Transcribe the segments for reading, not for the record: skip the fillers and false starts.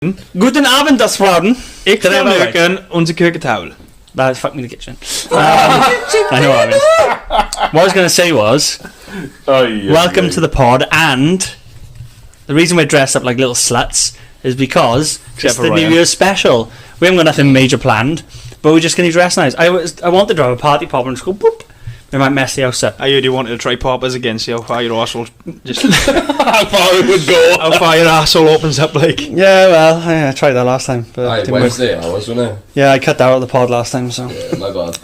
Guten Abend, das Frauen. Ik ga werken onze keukentafel. That's fuck me in the kitchen. I know what I mean. What I was going to say was, welcome to the pod, and the reason we're dressed up like little sluts is because it's the New Year's special. We haven't got nothing major planned, but we're just going to dress nice. I wanted to have a party popper and just go boop. We might mess the house up. I heard you wanted to try poppers again, see how far your arsehole just how far it would go. how far your arsehole opens up like. Yeah, well, I tried that last time, but Aye, didn't Wednesday hours, wasn't it? Yeah, I cut that out of the pod last time, so. Yeah, my bad.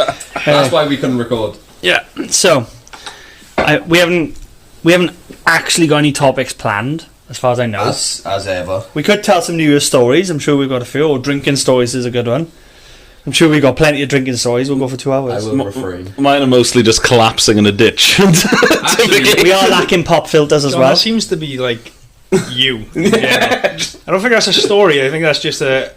That's why we couldn't record. Yeah, so we haven't actually got any topics planned, as far as I know. As ever. We could tell some New Year's stories. I'm sure we've got a few. Or drinking stories is a good one. I'm sure we've got plenty of drinking stories. We'll go for 2 hours. I will refrain. Mine are mostly just collapsing in a ditch. Typically. We are lacking pop filters as John, well. That seems to be like you. Yeah. I don't think that's a story. I think that's just a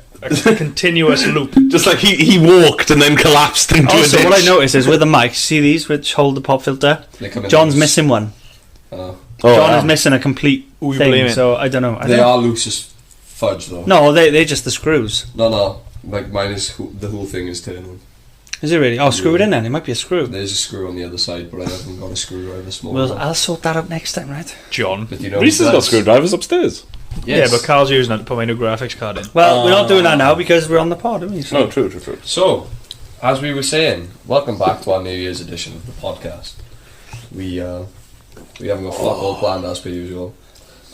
continuous loop. Just like he walked and then collapsed into a Also, ditch. what I noticed is with the mics, see these which hold the pop filter? They come in John's loose. missing one. Oh. John is missing a complete Who you thing, blaming? so I don't know. They are loose as fudge, though. No, they're just the screws. No. Like, mine is... The whole thing is turning. Is it really? Oh, screw it in then. It might be a screw. There's a screw on the other side, but I haven't got a screwdriver small Well, enough. I'll sort that out next time, right? John. But you know Reese has who got does? screwdrivers upstairs. Yes. Yeah, but Carl's using that to put my new graphics card in. Well, we're not doing that now because we're on the pod, aren't we? So. No, true. So, as we were saying, welcome back to our New Year's edition of the podcast. We haven't got fuck all planned as per usual,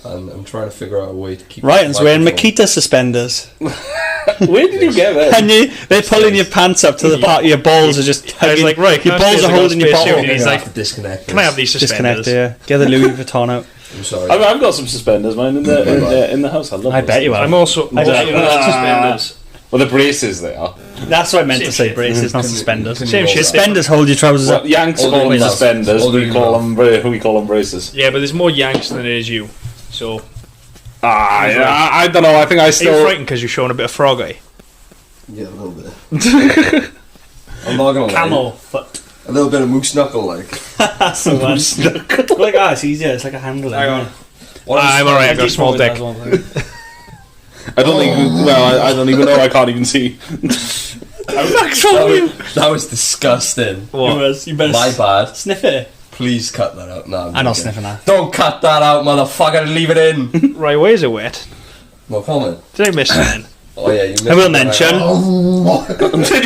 and I'm trying to figure out a way to keep. Ryan's the wearing microphone- Makita suspenders. Where did you get that? And they're pulling your pants up to the part of your balls are just I was hugging. like, right, your can I balls stay are as a holding your space suit? bottle. And he's I like, have to disconnect. can I have these Disconnect, suspenders? yeah. Get the Louis Vuitton out. I'm sorry. I've got some suspenders, mine in the house. I love I those bet you things. are. I'm also I bet you suspenders. Well, the braces they are. That's what I meant Same to say, shit. braces, not Can you- suspenders. can you Same roll shit. that? Suspenders hold your trousers Well, up. Yanks Older call them emails. suspenders. Older We call them braces. Yeah, but there's more Yanks than there is you. So I don't know. I think I are you still. frightened because you're showing a bit of frog eye? Yeah, a little bit. I'm not gonna lie. Camel foot. A little bit of moose knuckle, like. That's the one. Like, it's easier. It's like a handle. Hang on. What is- I'm alright, I've got a small dick. I don't even. Well, I don't even know. I can't even see. That was disgusting. What? You better My bad. sniff it. Please cut that out. No, I'm not joking. sniffing that. Don't cut that out, motherfucker. Leave it in. Right, where is it wet? No comment. Did I miss something? Oh yeah, you missed I will it. mention.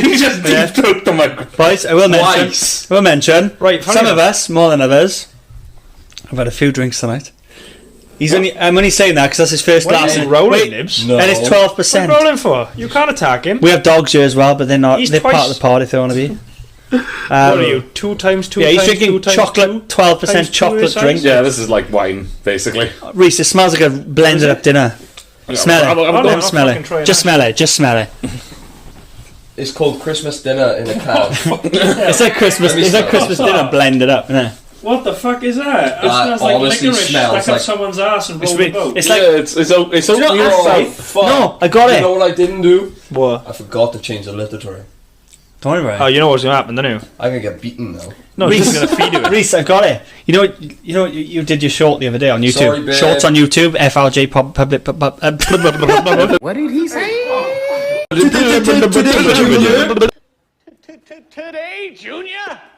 You just deep took the mic. Boys, I will mention. Twice. I will mention. Right, funny Some of enough- us, more than others, have had a few drinks tonight. I'm only saying that because that's his first What glass. are you and- rolling, wait, Nibs? No. and it's What are you 12%. rolling for? You can't attack him. We have dogs here as well, but they're not. He's They're part twice- of the pod if they want to be. What are you? 2 times 2 Yeah, he's times drinking 2 times chocolate, 2? 12% times two chocolate is size? drink. Yeah, this is like wine, basically. Reese, it smells like a blended up dinner. Smell it. I'm Oh, no, Don't I'm smell fucking it. trying Just that. smell it. Just smell it. It's called Christmas dinner in a can. It's like Christmas. Let me It's like smell it. Christmas dinner blended up, isn't it? What the fuck is that? It smells like honestly licorice smells stuck up like- someone's ass and It's rolled a re- boat. it's like yeah, it's only you know, outside. fuck. no. I got You it. know what I didn't do? What? I forgot to change the litter tray. Don't worry Oh, about it. you know what's going to happen, don't you? I'm gonna get beaten now. No, Reese. he's going to feed you it. Reese, I got it. You know what? You did your short the other day on YouTube. Sorry, babe. Shorts on YouTube. FRJ public. What did he say?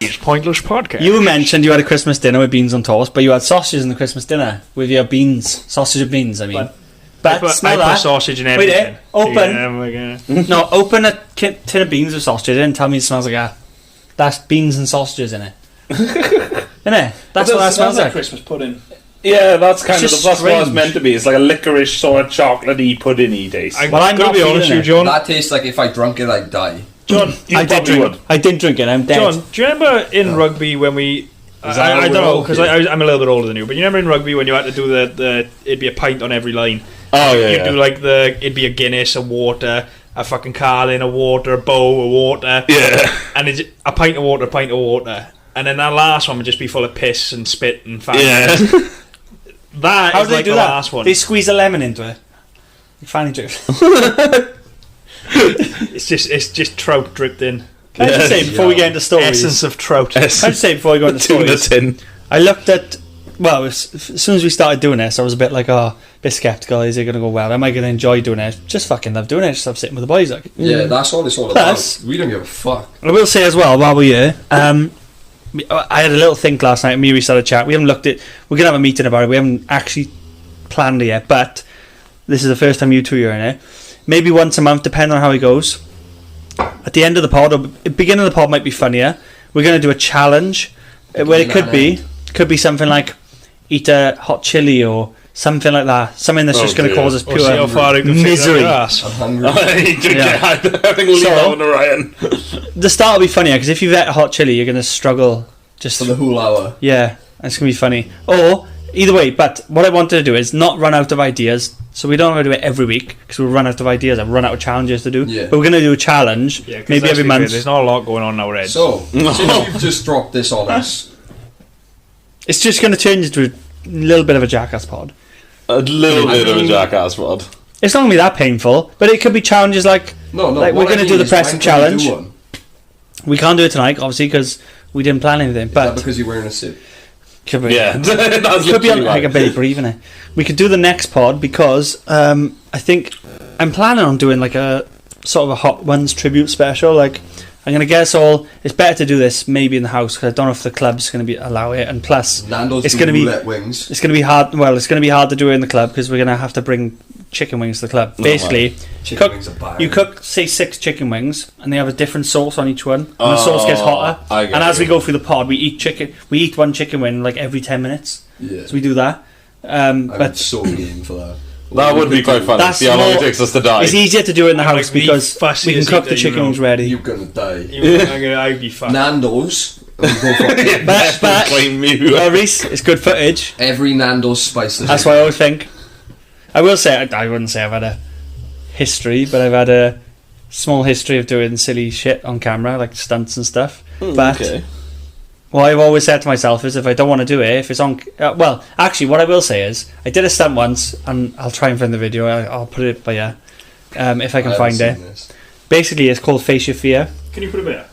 It's pointless podcast. You mentioned you had a Christmas dinner with beans on toast, but you had sausages in the Christmas dinner with your beans. Sausage and beans, I mean. But smell I put that. sausage in Wait everything. open. Yeah, oh my God. No, open a tin of beans with sausages in and tell me it smells like that. That's beans and sausages in it. Innit? That's what that smells like. Christmas pudding. Yeah, that's kind It's of just that's what it's strange. meant to be. It's like a licorice sort of chocolatey pudding-y taste. Well, I'm Gotta not be honest feeling with it. you, John. That tastes like if I drunk it, I'd die. John, I did drink. I didn't drink it. I'm dead. John, do you remember in rugby when we... that I how don't we're know, all because here? I'm a little bit older than you, but you remember in rugby when you had to do it'd be a pint on every line. Oh yeah, You'd do like it'd be a Guinness, a water, a fucking Carlin, a water, a bow, a water. yeah. And it's a pint of water, a pint of water. And then that last one would just be full of piss and spit and fat. Yeah. That How is do they like do the that? last one. They squeeze a lemon into it. You finally do. It's just trout dripped in. Can I just say before we get into stories? Essence of trout. Can I just say before we go into Tuna stories? tin. I looked at. Well, as soon as we started doing this, I was a bit like, oh, bit sceptical. Is it going to go well? Am I going to enjoy doing it? Just fucking love doing it. Just love sitting with the boys. Like. Yeah, that's all it's all Plus, about. We don't give a fuck. I will say as well, while we're here, I had a little think last night. Me and we started chat. We haven't looked at. We're gonna have a meeting about it. We haven't actually planned it yet. But this is the first time you two are in it. Maybe once a month, depending on how it goes. At the end of the pod, or beginning of the pod might be funnier. We're gonna do a challenge where it could be something like eat a hot chili or something like that. Something that's just going to cause us pure see how far you can misery. I'm hungry. I think we'll leave that one to Ryan. The start will be funnier because if you've had a hot chili, you're going to struggle just For the whole hour. Yeah, it's going to be funny. Or either way, but what I wanted to do is not run out of ideas. So we don't have to do it every week because we'll run out of ideas and run out of challenges to do. Yeah. But we're going to do a challenge maybe every month. There's not a lot going on now, Red. So, since you've just dropped this on us, It's just going to turn into a little bit of a jackass pod. A little bit of a jackass pod. It's not going to be that painful, but it could be challenges like like we're going to do the pressing challenge. We can't do it tonight, obviously, because we didn't plan anything. Is But that because you're wearing a suit? could be, Yeah, that's could be literally like a right. bit breathing it. We could do the next pod because I think I'm planning on doing like a sort of a Hot Ones tribute special. Like I'm going to guess it's better to do this maybe in the house because I don't know if the club's going to allow it, and plus Nando's it's do going to be roulette wings. It's going to be hard. Well, it's going to be hard to do it in the club because we're going to have to bring chicken wings to the club. Basically, Chicken wings are bad. you cook say 6 chicken wings, and they have a different sauce on each one, and the sauce gets hotter. I get And as you. we go through the pod, we eat one chicken wing like every 10 minutes. Yeah. So we do that. I'm But so game for that. That would be quite funny. That's See how long it more- takes us to die. it's easier to do it in the I'm house like the because we can fussiest cook the eater, chicken you know. wings ready. You're gonna die. I'd be fine. Nando's. and we go for But Blame you. Reese, it's good footage. every Nando's spices. That's what I always think. I will say I wouldn't say I've had a history, but I've had a small history of doing silly shit on camera, like stunts and stuff. But Okay. what I've always said to myself is if I don't want to do it, if it's on... well, actually, what I will say is I did a stunt once, and I'll try and find the video. I'll put it by you if I can find it. This. Basically, it's called Face Your Fear. Can you put it there?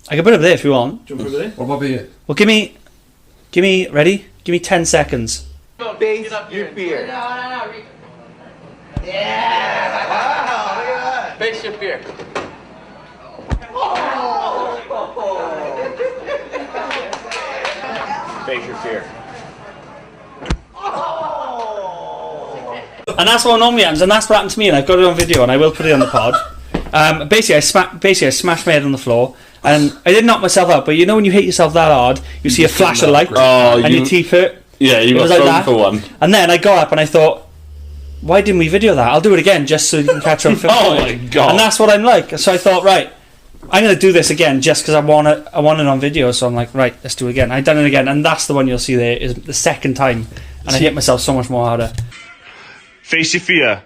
I can put it there if you want. Do you want to put it there? What about you? Well, give me... Ready? Give me 10 seconds. Face your fear. Yeah! Wow, look at that. Face your fear. Face your fear. And that's what normally happens, and that's what happened to me, and I've got it on video, and I will put it on the pod. Basically, I smashed my head on the floor, and I did knock myself out, but you know when you hit yourself that hard, you see a flash of light, Oh, and your teeth hurt. Yeah, you It got was like thrown that. for one. And then I got up and I thought, why didn't we video that? I'll do it again just so you can catch on film. Oh my God. And that's what I'm like. So I thought, right, I'm going to do this again just because I want it on video. So I'm like, right, let's do it again. I've done it again, and that's the one you'll see there is the second time, and I hit myself so much more harder. Face your fear.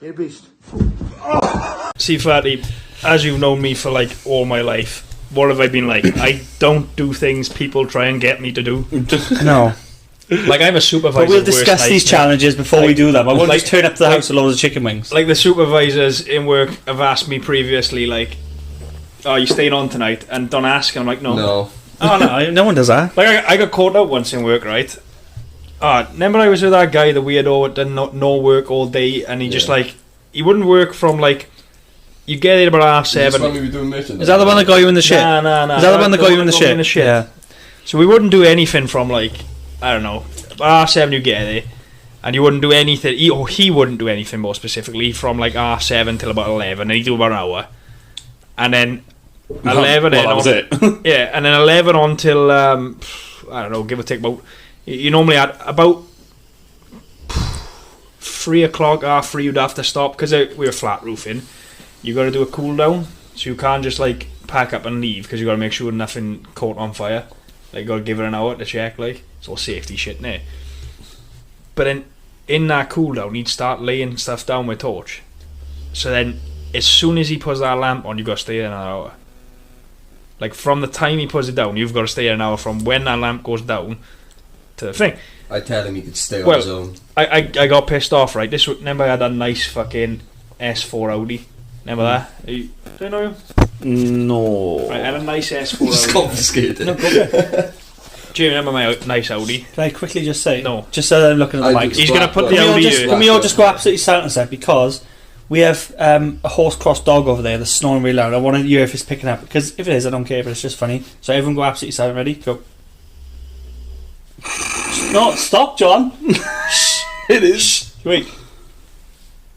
You're a beast. See, Fatty, as you've known me for like all my life, what have I been like? I don't do things people try and get me to do. No. Like I'm a supervisor. But we'll of worst discuss these nightmare. challenges before we Like- do them. I won't like- just turn up to the like- house with loads of chicken wings. Like the supervisors in work have asked me previously, like, "Oh, you staying on tonight?" And don't ask. And I'm like, "No." No. Oh no, no one does that. Like I got caught out once in work, right? Remember I was with that guy, the weirdo, that did no work all day, and he just like he wouldn't work from like you get there about Is this when 7:30. we were doing missions? Is that the one that got you in the shit? Nah. Is that the one that got you in the shit? Yeah. So we wouldn't do anything from like I don't know, about 7:30 you get there, and you wouldn't do anything. He wouldn't do anything more specifically from like 7:30 till about 11, and he'd do about an hour, and then 11. Well, that was it. Yeah, and then 11 on till I don't know, give or take about. You normally at about 3 o'clock, 3 you'd have to stop because we were flat roofing. You got to do a cool down, so you can't just like pack up and leave because you got to make sure nothing caught on fire. Like you got to give it an hour to check. Like it's all safety shit in there. But then in that cool down, he'd start laying stuff down with torch. So then, as soon as he puts that lamp on, you got to stay there another hour. Like from the time he puts it down, you've got to stay there an hour from when that lamp goes down to the thing. I tell him he could stay on Well, his own. I got pissed off, right? Remember I had that nice fucking S4 Audi. Remember that? Do you know you? No. I had a nice S4 Just Audi. confiscated. No, go Do you remember my nice Audi? Can I quickly just say? No. Just so that I'm looking at the mic. He's going to put the Audi... Can we all just go absolutely silent a sec? Because we have a horse-crossed dog over there that's snoring really loud. I want to hear if it's picking up. Because if it is, I don't care, but it's just funny. So everyone go absolutely silent. Ready? Go. No, stop, John. It is. Wait.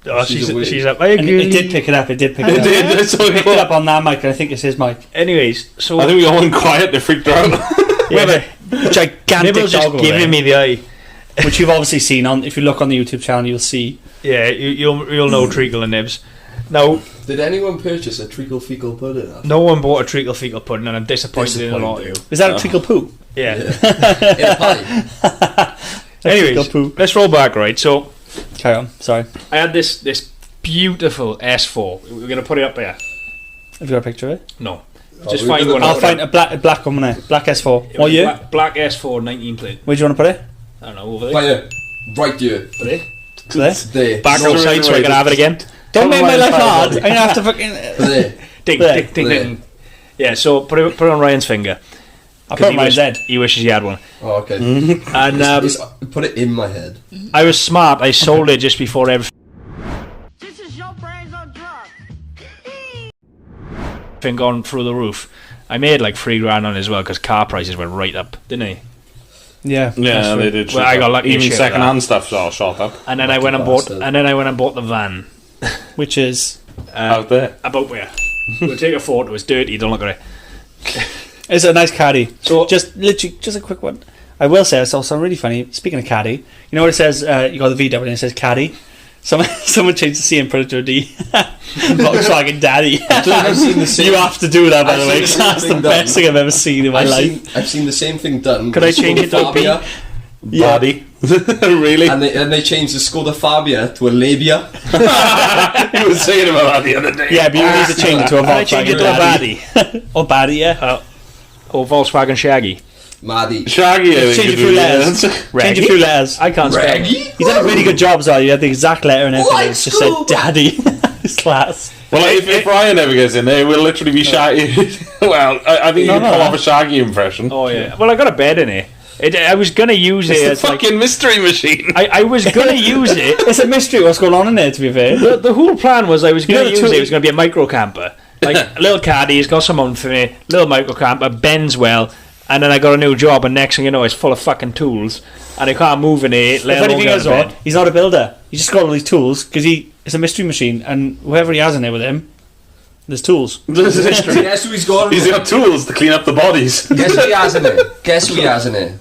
Oh, she's up. I agree. It did pick it up. It did pick it up. It did. It's It picked it up on that mic, and I think it's his mic. Anyways, so... I think we all went quiet. They freaked out. We have a gigantic Nibbles dog just over giving there, me the eye. which you've obviously seen on. If you look on the YouTube channel, you'll see. Yeah, you'll know Treacle and Nibs. Now, did anyone purchase a treacle fecal pudding? no one bought a Treacle fecal pudding, and I'm disappointed in a lot of you. Is that a treacle poo? Yeah. In a pie. Anyways, treacle poo. let's roll back, right? So, Carry on. Sorry. I had this beautiful S4. We're going to put it up there. Have you got a picture of it? No. Oh, Just we've find got one. the- I'll find a black one there. Black S4. What year? Black S4 19 plate. Where do you want to put it? I don't know, over there. Right here. Right here. There. There. There. Back No, outside so I can have it again. Don't make my life hard. I'm There. gonna have to fucking. There. Ding, There. ding, ding, There. ding. Yeah, so put it on Ryan's finger. I'll put it on my head. He wishes he had one. Oh, okay. And Put it in my head. I was smart. I sold it just before everything This is your brains on drugs. gone through the roof. I made like $3,000 on it as well because car prices went right up, didn't they? Yeah. Yeah, they did. Well, I got lucky Even as shit with second-hand stuff all shot up And then I went and bastard. bought the van. Which is. out there. About where? We'll take a photo. It's dirty. Don't look at it. It's a nice caddy. So- just literally, just a quick one. I will say it's also really funny. Speaking of caddy, you know what it says? You got the VW and it says caddy. Someone changed the C and put it to a D. Volkswagen Daddy. I've seen the same. You have to do that, by I've the seen way. the 'Cause same that's the thing best done. thing I've ever seen in my life. I've seen the same thing done. Could with I change Skoda it to a B? Fabia, Body. Really? And they changed the Skoda Fabia to a Labia. You were saying about that the other day. Yeah, but you need to change it to a Can I change it Volkswagen to a Daddy. baddie? Or Baddie, yeah. Or Volkswagen Shaggy? Maddie. Shaggy, I think Change a you few do, letters. yeah. Change a few letters. I can't spell. Raggy? You did a really good job, so you had the exact letter and everything. Like It just said school. Daddy. It's class. Well, if Ryan ever gets in there, we'll literally be Shaggy. Well, I think you can pull off a Shaggy impression. Oh yeah. Well, I got a bed in it. I was gonna use it It's as the like. fucking mystery machine. I was gonna use it. It's a mystery what's going on in there, to be fair. The whole plan was I was You know going to the use two- it. It was going to be a micro camper, like a little caddy. He's got some on for me. Little micro camper bends well, and then I got a new job. And next thing you know, it's full of fucking tools, and I can't move in it. The Let funny alone thing get is, out of though, bed. he's not a builder. He's just got all these tools because it's a mystery machine, and whoever he has in there with him, there's tools. Guess who he's got? He's got tools to clean up the bodies. Guess who he has in it? Guess who he has in it?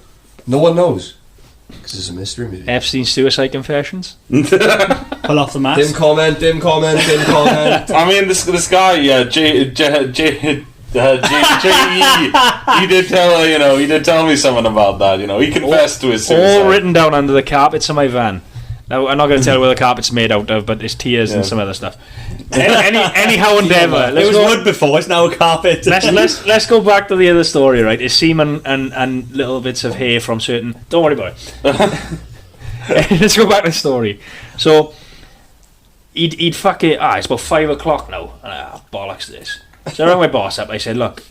No one knows. Because it's a mystery movie. Epstein's suicide confessions. Pull off the mask. Dim comment. I mean, this guy, he did tell me something about that. You know, he confessed to his suicide. All written down under the carpets of my van. Now I'm not going to tell you where the carpet's made out of, but it's tears and some other stuff. Anyhow, endeavour. It was wood before. It's now a carpet. Let's go back to the other story, right? It's semen and little bits of hair from certain. Don't worry about it. Let's go back to the story. So he'd fuck it. It's about 5 o'clock now. And bollocks this. So I rang my boss up. I said, look.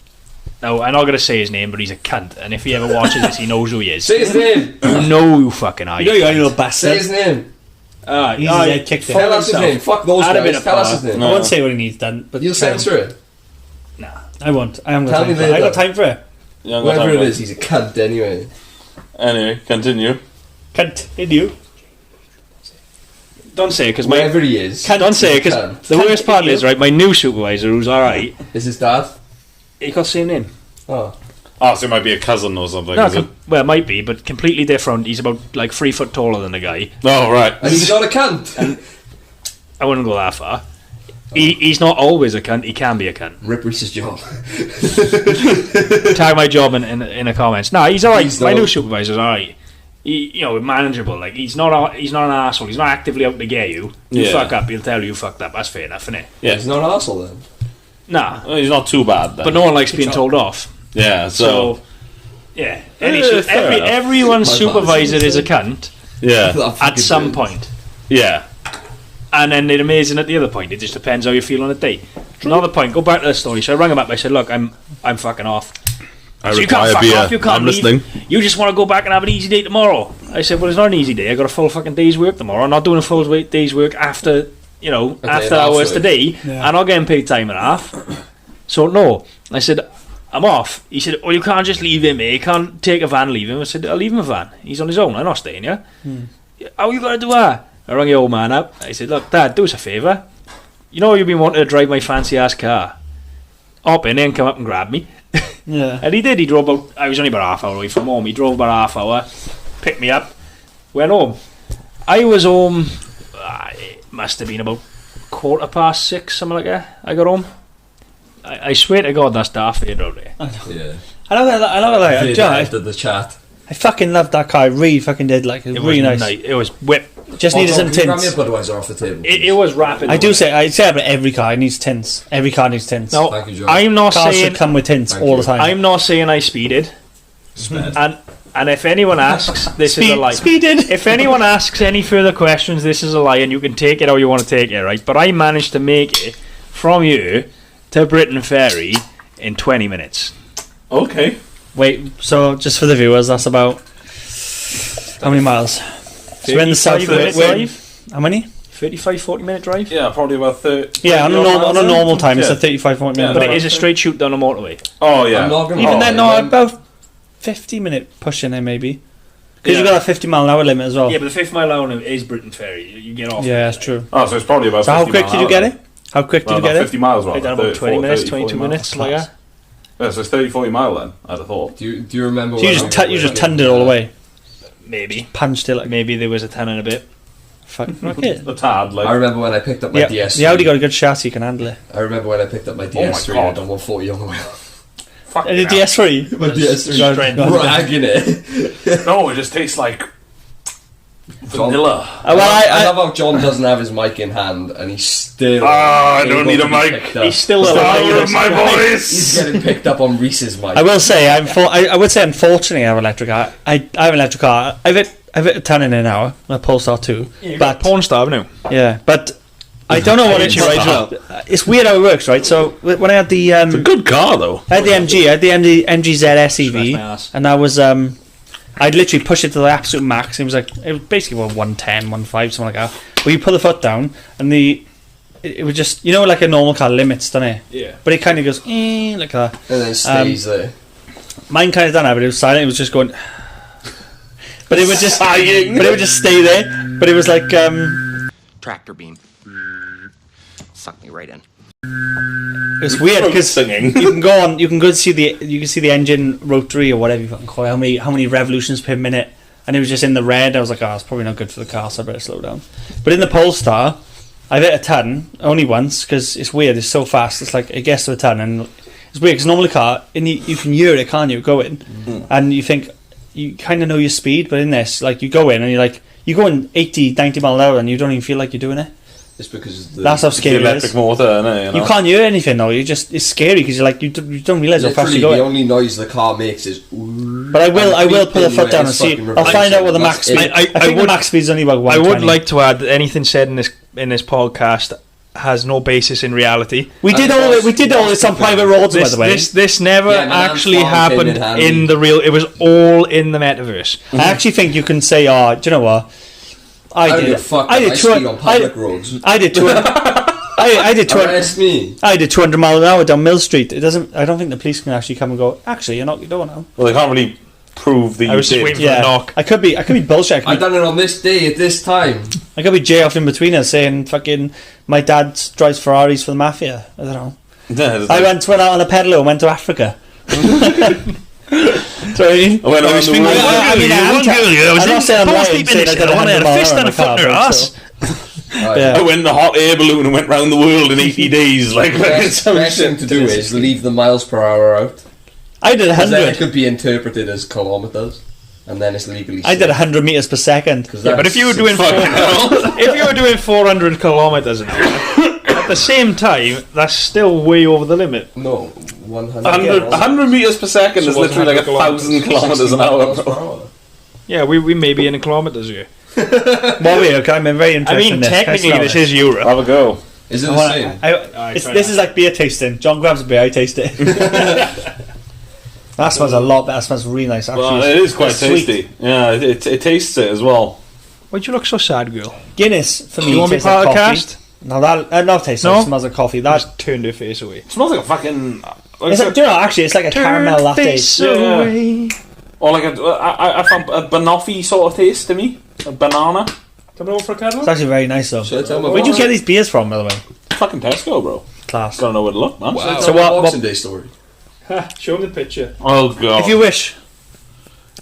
Now I'm not going to say his name, but he's a cunt. And if he ever watches this, he knows who he is. Say his name. You know who fucking are. You know you little bastard. Say his name. He's his head kicked in. Tell us his name. Fuck those Add a bit guys. of Tell us power. his name. I won't say what he needs done, but You'll censor it. I won't. I haven't got Tell time me for it. I later. got time for it. Yeah, Whoever it is, he's a cunt anyway. Anyway, continue. Continue. Don't say it because Wherever he is. Don't say it because Cunt. the worst part is right. My new supervisor, who's all right, Is his dad? he got the same name. Oh. Oh, so it might be a cousin or something. No, is it? well, it might be, but completely different. He's about like 3 foot taller than the guy. Oh, right. And he's not a cunt. I wouldn't go that far. He's not always a cunt. He can be a cunt. Rip Reese's job. Tag my job in the comments. No, he's all right. He's My not. new supervisor's all right. Manageable. Like he's not an asshole. He's not actively out to get you. You Yeah. fuck up, he'll tell you fucked up. That's fair enough, isn't it? Yeah. He's not an arsehole then. Nah, Well, he's not too bad then. but no one likes being told off. Yeah, So, yeah. fair enough. Everyone's My supervisor father's is a cunt yeah. That at fucking some dude. point. Yeah. And then they're amazing at the other point. It just depends how you feel on the day. Another point, go back to the story. So I rang him up. I said, look, I'm fucking off. I So you can't require fuck beer. off, you can't I'm leave. listening. You just want to go back and have an easy day tomorrow. I said, well, it's not an easy day. I got a full fucking day's work tomorrow. I'm not doing a full day's work after, you know, after hours today. I'm not getting paid time and a half. So, no. I said, I'm off. He said, well, you can't just leave him here. You can't take a van and leave him. I said, I'll leave him a van. He's on his own. I'm not staying here. How you going to do that? I rang the old man up. I said, look, Dad, do us a favour. You know you've been wanting to drive my fancy-ass car. Hop in and come up and grab me. Yeah. And he did. He drove about... I was only about half hour away from home. He drove about half hour, picked me up, went home. I was home... it must have been about 6:15, something like that. I got home. I swear to God, that's Darth Vader out there. Yeah. I love that. After the chat. I fucking loved that car. I really fucking did. Like, it was really nice. It was whip. Just needed some Can you grab me a tints. Budweiser off the table? It was rapid. I say about every car. It needs tints. Every car needs tints. No, Thank you, John. I'm not Cars saying... should come with tints Thank all you. the time. I'm not saying I speeded. And if anyone asks, this is a lie. Speeded. If anyone asks any further questions, this is a lie, and you can take it how you want to take it, right? But I managed to make it from you to Britain Ferry in 20 minutes. Okay. Wait, so just for the viewers, that's about how many miles? So we're in the south. 35 minute drive? How many? 35, 40 minute drive? Yeah, probably about 30. Yeah, on a normal time, it's Yeah. a 35 40 minute. But it drive. is a straight shoot down a motorway. Oh, yeah. I'm not gonna Even lie, then, no, when- about 50-minute push in there maybe. Because Yeah. you've got a 50-mile-an-hour limit as well. Yeah, but the 50 mile hour is Britain Ferry. You get off. Yeah, that's true. Oh, so it's probably about So 50 how quick mile did you an get hour. it? How quick did Well, you get about it? 50 miles, I right? done about 20 minutes, 22 miles. minutes, like that. Yeah, so it's 30, 40 mile then, I'd have thought. Do you remember? So you just turned it all away. Maybe. Punched it like... Maybe there was a 10 and a bit. Fuck. Okay. A tad, like. I remember when I picked up my Yeah, DS3. the Audi got a good chassis, you can handle it. I remember when I picked up my DS3 God. and done 140 on the wheel. Fuck And the yeah. DS3? My DS3 Strength. bragging it. No, it just tastes like John, vanilla. Well, I love how John doesn't have his mic in hand and he's still. I don't need a able to be mic. picked up. He's still Power alive. of my voice. He's getting picked up on Reese's mic. I will say, I would say unfortunately I have an electric car. I have an electric car. I've hit a 10 in an hour, a Polestar 2. But porn star, haven't you? Yeah, but I don't know what it is. It's weird how it works, right? So when I had the It's a good car, though. I had the MG, I had the MG ZS Scratch my EV, ass. and I was I'd literally push it to the absolute max. It was basically 110, 1.5, something like that. Where you put the foot down, and it would just, you know, like a normal car limits, doesn't it? Yeah. But it kind of goes like that. and then stays there. Mine kind of done that, but it was silent. It was just going. But it would just, but it would just stay there. But it was like Tractor beam. Suck me right in. it's weird because singing. you can go see the engine rotary or whatever you fucking call it, how many revolutions per minute, and it was just in the red. I was like, oh, it's probably not good for the car, so I better slow down. But in the Polestar, I've hit a ton only once because it's weird. It's so fast. It's like it gets to a ton, and it's weird because normally car, and you can hear it, can't you? Going, and you think you kind of know your speed, but in this, like you go in and you're going 80, 90 mile an hour, and you don't even feel like you're doing it. It's because That's how The scary it electric is. motor, innit? You can't hear anything though. It's scary because you don't realize how fast literally you're the going. only noise the car makes is. Ooh, But I will put the foot down and see. I'll find out what the max speed. I think the max speed is only about 120. I would like to add that anything said in this podcast has no basis in reality. We did all this on private roads, by the way. This never Yeah, my man's actually farm happened came in handy. in the real. It was all in the metaverse. I actually think you can say, "Oh, do you know what? I did speed on public roads. I did 200. I did 200. Arrest me. I did 200 miles an hour down Mill Street. It doesn't. I don't think the police can actually come and go. Actually, you're not. You don't now. Well, they can't really prove that I you was just did. waiting for a knock. I could be bullshit. I done it on this day at this time. I could be Jay off in between us saying, "Fucking, my dad drives Ferraris for the mafia." I don't know. Yeah, I went out on a pedalo and went to Africa. Do you know what I mean? I went around the world. I was I'm not saying I'm balls lying, deep in saying this. I did I wanted a 100 fist mile and a foot in her car, ass. Yeah. I went in a hot air balloon and went round the world in 80 days. Like, The best thing to do is leave the miles per hour out. I did Because then it 100. could be interpreted as kilometres. And then it's legally I did safe. 100 meters per second. Yeah, but if you were doing if you were doing 400 kilometers an hour at the same time, that's still way over the limit. No, 100. 100 metres per second So is what's literally like 100 1,000 kilometres an hour. Bro. Yeah, we may be in kilometers here. Well, wait, okay, I'm very I interested mean, in this. technically, Can I this smell is Europe. Have a go. Is it it? the same? This is like beer tasting. John grabs a beer, I taste it. That smells a lot better. That smells really nice, actually. Well, it is quite It's sweet. tasty. Yeah, it tastes it as well. Why'd you look so sad, girl? Guinness, for me, You want to be tastes like part of the coffee. cast? No, that love tastes No? like it smells like coffee. That Just turned her face away. It smells like a fucking... it's like, do you know, actually, it's like a caramel latte. Face away. Or like I found a banoffee sort of taste to me. A banana. Coming over for a cuddle? It's actually very nice, though. Should I tell my Where'd you Boxing- get these beers from, by the way? Fucking Tesco, bro. Class. Gotta know where to look, man. Wow. So So what- what Boxing Day story? Show him the picture. Oh, God. If you wish.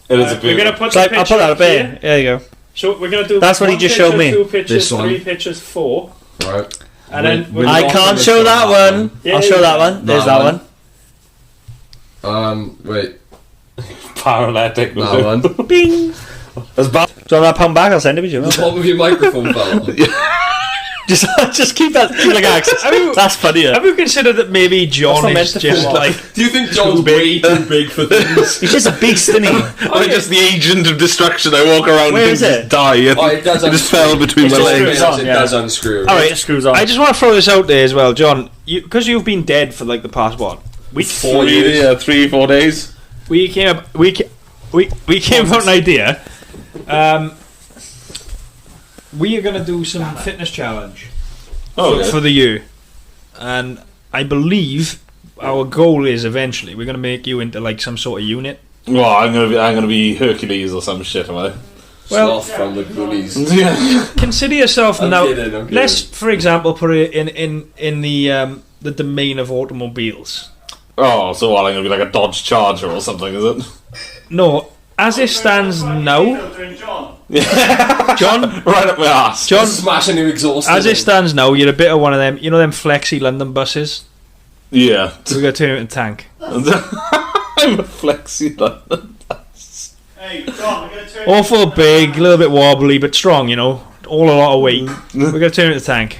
It is a We're big gonna one. put So the picture I'll put that up here. here. There you go. So we're gonna do. That's what he one just picture, showed me. 2 pictures, This one. 3 pictures, 4, Right. and then We're I not can't gonna show that one. Yeah, I'll show yeah. that one. There's That that one. one. Wait. Paralytic. was That it? one. Bing. That's bad. Do you want that pound back? I'll send it to you. The top of your microphone fell. Just keep that. Keep like access. That's funnier. have you considered that maybe John That's not is meant to just fall like Do you think John's way too big for things? He's just a beast, isn't he? I'm just the agent of destruction. I walk around Where and is just it? die. Oh, it does It just fell unscrew. between my It's just legs. screws on, It yeah. does unscrew. All right, it screws on. I just want to throw this out there as well, John. Because you've been dead for like the past week, 4 years. Yeah, 3-4 days. we came up we came up with an idea. We are going to do some fitness challenge for the year, and I believe our goal is eventually we're going to make you into like some sort of unit. Well, I'm gonna be Hercules or some shit, am I? Well- Sloth from the Goonies. Yeah. Consider yourself I'm now. kidding, I'm kidding. Let's, for example, put it in the domain of automobiles. Oh, so what? I'm gonna be like a Dodge Charger or something, is it? No, as it stands now, John, Right up my ass. John, Smash a new exhaust. as in it stands now, you're a bit of one of them. You know them flexi London buses. Yeah. We're gonna turn it into a tank. I'm a flexi London. Hey, John, I'm going to turn Awful big, a little bit wobbly, but strong. You know, all a lot of weight. We're gonna turn it into a tank.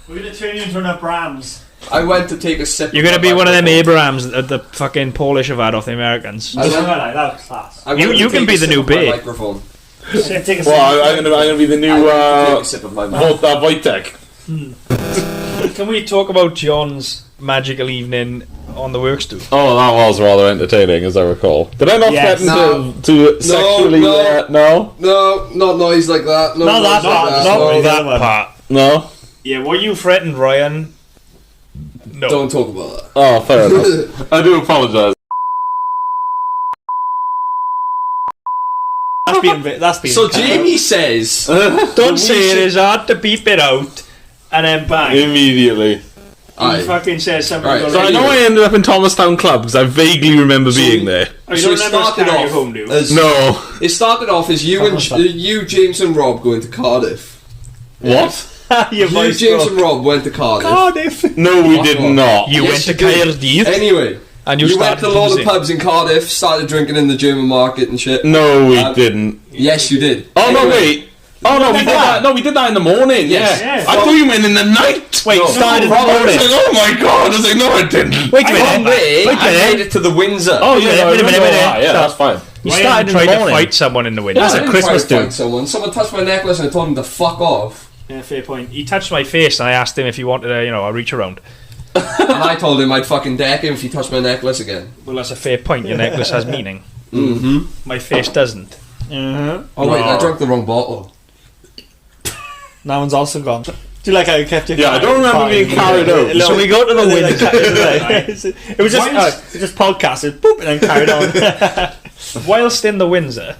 We're going to turn you into an Abrams. I went to take a sip. You're gonna my be one of them microphone. Abrams that the fucking Polish have had off the Americans. I went- That was class. I went You to can take be a the sip new of my Bay. microphone. Take a Well, I'm gonna be the I new went to take a sip of my microphone. Wojtek. Can we talk about John's magical evening on the work stool? Oh, that was rather entertaining, as I recall. Did I not Yes. threaten to sexually? no. No, No, not noise like that. No, No, noise that's like not- that. not No. really that one. part. no. Yeah, were you threatened Ryan? No. Don't talk about that. Oh, fair enough. I do apologise. That's being. So Jamie says, Don't say it is hard to beep it out, and then bang. Immediately. He Aye. fucking says something. Right, goes So I like, know I ended up in Thomastown Club because I vaguely remember being there. oh, you so don't it remember started carry off home, do you? as No. it started off as you, James and Rob going to Cardiff. What? Your You, voice James broke. and Rob went to Cardiff. Cardiff. No, we Fuck did off. not. You Yes, went to you did. Cardiff, Anyway, and you you went to started a lot of boozing. pubs in Cardiff, started drinking in the German market and shit. No, we Um, didn't. Yes, you did. Oh no, Anyway, wait. Oh no, we did that. No, we did that in the morning. Yes. Yeah. Yes. I thought you meant in the night. Wait, No, started in the Rob, I was morning. like, oh my god. I was like, no, I didn't. Wait a From minute. there, Wait a I minute. made it to the Windsor. Oh Wait a yeah, minute, I wait a minute, remember wait a that. minute. Yeah, that's fine. You Ryan started in tried the to morning. fight someone in the window. That's I a didn't Christmas try to do. fight someone. Someone touched my necklace and I told him to fuck off. Yeah, fair point. He touched my face, and I asked him if he wanted a reach around. And I told him I'd fucking deck him if he touched my necklace again. Well, that's a fair point. Your necklace has meaning. Mm-hmm. My face doesn't. Oh wait, I drank the wrong bottle. That one's also gone. Do you like how you kept your? Yeah, I don't remember being carried out. So we go to the window. It was just Why is- it was just podcasted, boop, and then carried on. Whilst in the Windsor,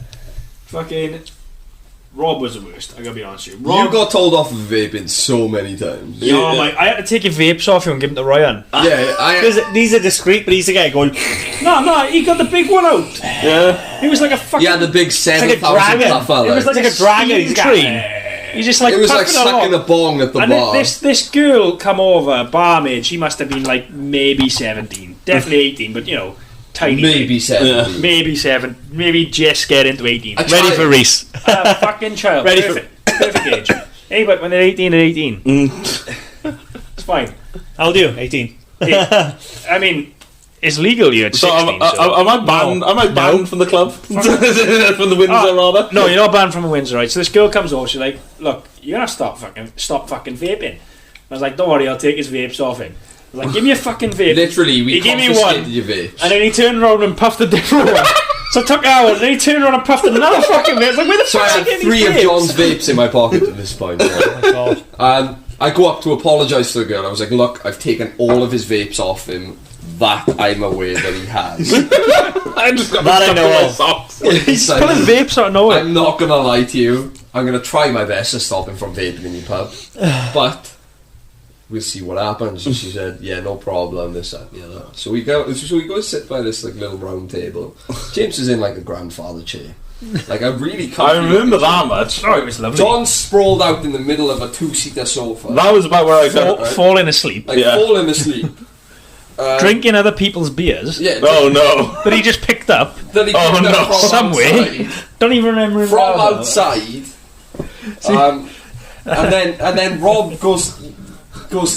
fucking Rob was the worst. I gotta be honest with you. Rob, You got told off of vaping so many times. oh my! I had to take your vapes off you and give them to Ryan. Yeah, These are discreet, but he's the guy going. No, he got the big one out. Yeah. He was like a fucking. yeah, the big It's like a 7,000 dragon. puff fella. It was like a dragon. He's got. tree. He's just like It was like puffing sucking a along. bong at the And bar. this girl come over, barmaid. She must have been like maybe 17, definitely 18, but you know, tiny. Maybe 70. Maybe 7, maybe just get into 18. A Ready child. for Reese. A fucking child. Ready for- perfect age. Hey, but when they're 18, they're 18. It's fine. I'll do 18. I mean, it's legal here at So 16. so. am I banned? Am I banned from the club? From the Windsor, rather? No, you're not banned from a Windsor, right? So this girl comes over, she's like, look, you're gonna stop fucking vaping. I was like, don't worry, I'll take his vapes off him. Like, give me a fucking vape. Literally, we He gave me confiscated one. your vapes. And then he turned around and puffed a different one. So I took that one, and then he turned around and puffed another fucking vape. I was like, where the So I fuck's he had getting 3 these of vapes? John's vapes in my pocket at this point. Oh my god. I go up to apologise to the girl. I was like, look, I've taken all of his vapes off him. That I'm aware that he has. I just got That I stuck know in my of. socks. He's pulling vapes out of nowhere. I'm not gonna lie to you. I'm gonna try my best to stop him from vaping in your pub, but we'll see what happens. And she said, "Yeah, no problem." This, that, and the other. So we go sit by this like little round table. James is in like a grandfather chair, like a really. I remember that much. Oh, it was lovely. John sprawled out in the middle of a 2-seater sofa, That was about where I got. Falling asleep. like Yeah. falling asleep. Drinking other people's beers. Yeah. Oh no! That he just picked up. Then he Oh, picked up no. from Somewhere. outside. Don't even remember him From now. outside. And then Rob goes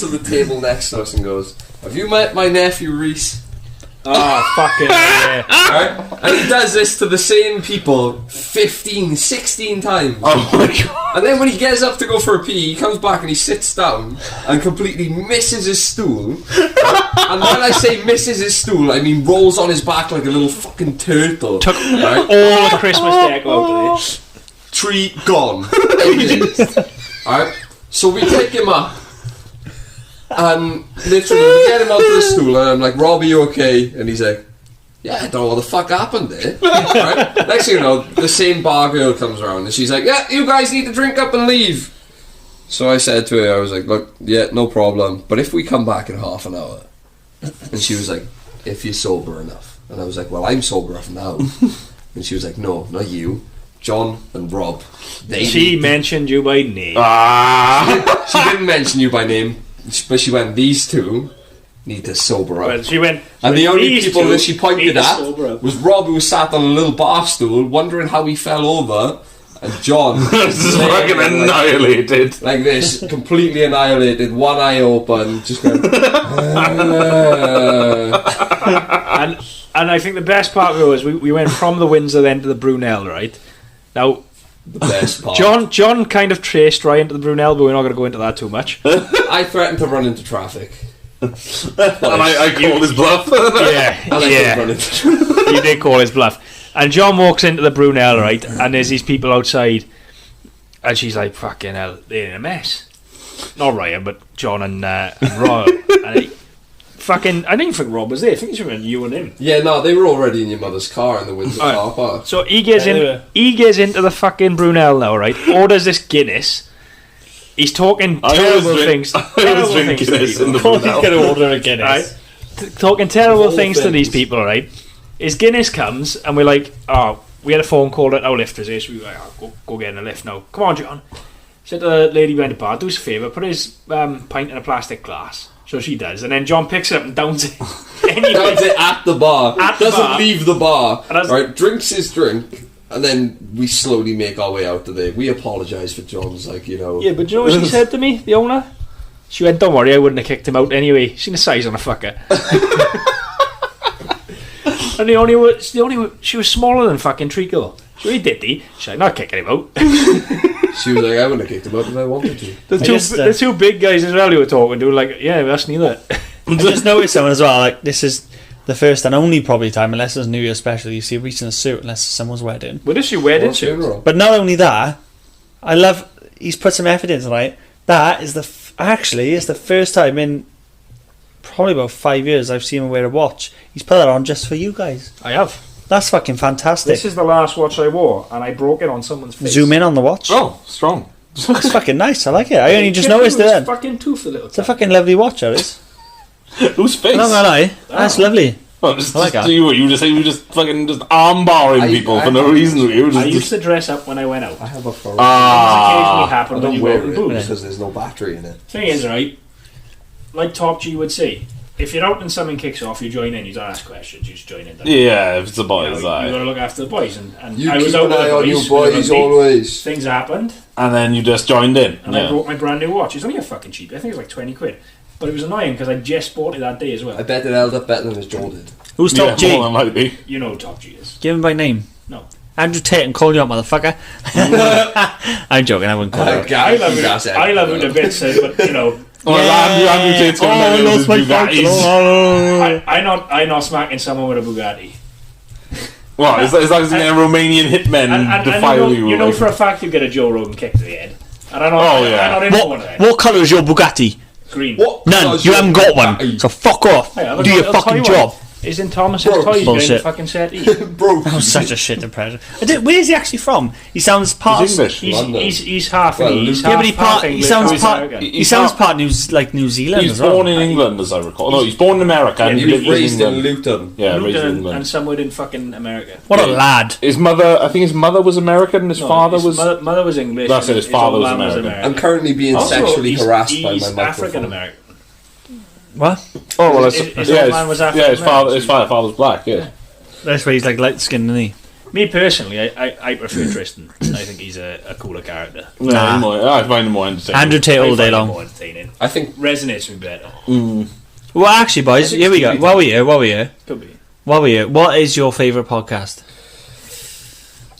to the table next to us and goes, "Have you met my nephew Reese?" Oh, fucking yeah. Right? And he does this to the same people 15, 16 times. Oh my god! And then when he gets up to go for a pee, he comes back and he sits down and completely misses his stool. And when I say misses his stool, I mean rolls on his back like a little fucking turtle. Took Right? all the Christmas deco out of it. Tree gone. Everything. Alright? So we take him up. And literally we get him onto the stool and I'm like, "Rob, are you okay?" And he's like, "Yeah, I don't know what the fuck happened there." Right? Next thing you know, the same bar girl comes around and she's like, "Yeah, you guys need to drink up and leave." So I said to her, I was like, "Look, yeah, no problem, but if we come back in half an hour." And she was like, "If you're sober enough." And I was like, "Well, I'm sober enough now." And she was like, "No, not you, John and Rob." She mentioned you by name. She didn't mention you by name, but she went, "These two need to sober up." Well, she went. And the only "These people two that she need pointed to at sober up." was Rob, who sat on a little bar stool, wondering how he fell over, and John, This is fucking annihilated. like this, completely annihilated, one eye open, just going. And I think the best part of it was we went from the Windsor then to the Brunel, right? Now, The best part. John kind of traced right into the Brunel, but we're not going to go into that too much. I threatened to run into traffic. And I called his bluff. Yeah, And I did run into traffic. he did call his bluff. And John walks into the Brunel, right? And there's these people outside, and she's like, "Fucking hell, they're in a mess." Not Ryan, but John and Rob. And I didn't think Rob was there. I think it's you and him. Yeah, no, they were already in your mother's car in the Windsor car park. So he gets into the fucking Brunel now, right? Orders this Guinness. He's talking terrible things. Terrible things to Guinness in people. the Of course he's Brunel. going to order a Guinness. Right? Talking terrible All things to these things. people, right? His Guinness comes, and we're like, "Oh, we had a phone call that our lift was here, so we were like, oh, go get in the lift now. Come on, John." Said to the lady behind the bar, "Do us a favour, put his pint in a plastic glass." So she does, and then John picks it up and downs it. Anyway, Does it at the bar. At the Doesn't bar. leave the bar. And that's- Right, drinks his drink, and then we slowly make our way out of there. We apologise for John's, like, you know. yeah, but do you know what she said to me, the owner? She went, "Don't worry, I wouldn't have kicked him out anyway. Seen the size on a fucker." And she was smaller than fucking Treacle. She really did he? She's like, "Not kicking him out." She was like, "I wouldn't have kicked him out if I wanted to." The two big guys as well who were talking to were like, "Yeah, that's neither." I just noticed someone as well. Like, this is the first and only probably time, unless it's New Year special, you see Reese in a suit, unless it's someone's wedding. What is your wedding What's suit? funeral? But not only that, I love he's put some effort into right. That is actually it's the first time in probably about 5 years I've seen him wear a watch. He's put that on just for you guys. I have. That's fucking fantastic. This is the last watch I wore, and I broke it on someone's face. Zoom in on the watch. Oh, strong. It's fucking nice. I like it. I only just noticed it then. Fucking tooth, the little. It's a fucking lovely watch, that is. Whose face? I'm not gonna lie. That's lovely. Oh, just I like that. you just fucking just armbarring people for no reason. You I just, used to dress up when I went out. I have a phone. Occasionally I happened when don't you go wear out in it booze. because there's no battery in it. Thing is, right, like Top G would say, if you're out and something kicks off, you join in. You don't ask questions. You just join in. yeah, if it's the You boys, got to aye. look after the boys, and You I was keep out an with eye the on boys. you with boys rugby. always. Things happened, And then you just joined in. and I Yeah. broke my brand new watch. It's only a fucking cheap. I think it was like 20 quid. But it was annoying because I just bought it that day as I well. bet it held up better than his jaw did. Who's Yeah, Top G? more than likely. You know who Top G is. Give him by name. No. Andrew Tate and call you out, motherfucker. I'm joking. I wouldn't call you out. I love it a bit, says, but you know, Andrew Tate's going to lost my Bugattis. I'm not smacking someone with a Bugatti. Well, as long as you get a Romanian hitman And defile you. you know for a fact you get a Joe Rogan kick to the head. And I'm not into one of them. What colour is your Bugatti? Green. None. You haven't got one. So fuck off. Hey, Do your fucking job. He's in Thomas's toys getting the fucking settee. Bro, That was such a shit impression. Where is he actually from? He sounds part. He's English. He's half. He's Yeah, half, but he sounds half part. American. He sounds part New Zealand. He's as well. born in England, as I recall. No, he's born in America and he he was lived raised in in England. Luton. Yeah, raised in Luton England. and somewhere in fucking America. What a lad! His mother, I think his mother was American and his father was... Mother was English. That's it, and his father old was man American. I'm currently being Also, sexually harassed by my he's microphone. African American. What? Oh, well, His old man was African his father's black, yeah. That's why he's like light skinned, isn't he? Me personally, I prefer Tristan. I think he's a cooler character. Nah. I find him more entertaining. Andrew Tate all day I find him long. more entertaining. I think Resonates with me better. Well, actually, boys, here we go. While we're here, Could be. what is your favourite podcast?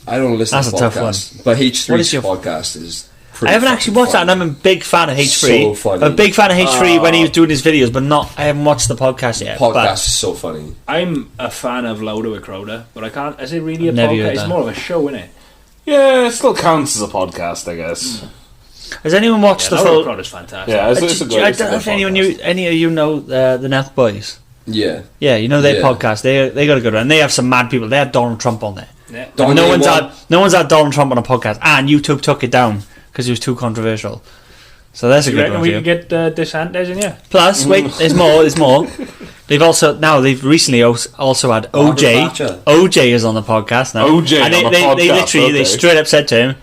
I don't listen That's to a tough podcasts, but What H3's is your- podcast is. I haven't actually watched that, and I'm a big fan of H3. So funny. I'm a big fan of H3 when he was doing his videos, but I haven't watched the podcast yet. Podcast is so funny. I'm a fan of Louder with Crowder, but I can't. Is it really a Never heard podcast? It's that. more of a show, isn't it? Yeah, it still counts as a podcast, I guess. Has anyone watched the Louder full? with Crowder's fantastic. Yeah, it's a good I don't know if any of you know the Nelk Boys. Yeah. Yeah, you know their Yeah. podcast. They got a good one. And they have some mad people. They had Donald Trump on there. Yeah. Don't No name one's one. had Donald Trump on a podcast, and YouTube took it down because it was too controversial. So that's a You good reckon one. we for can you. get DeSantis in here? Plus, wait, there's more. They've recently also had Margaret OJ. Thatcher. OJ is on the podcast now. OJ and on the they podcast, literally they okay. straight up said to him,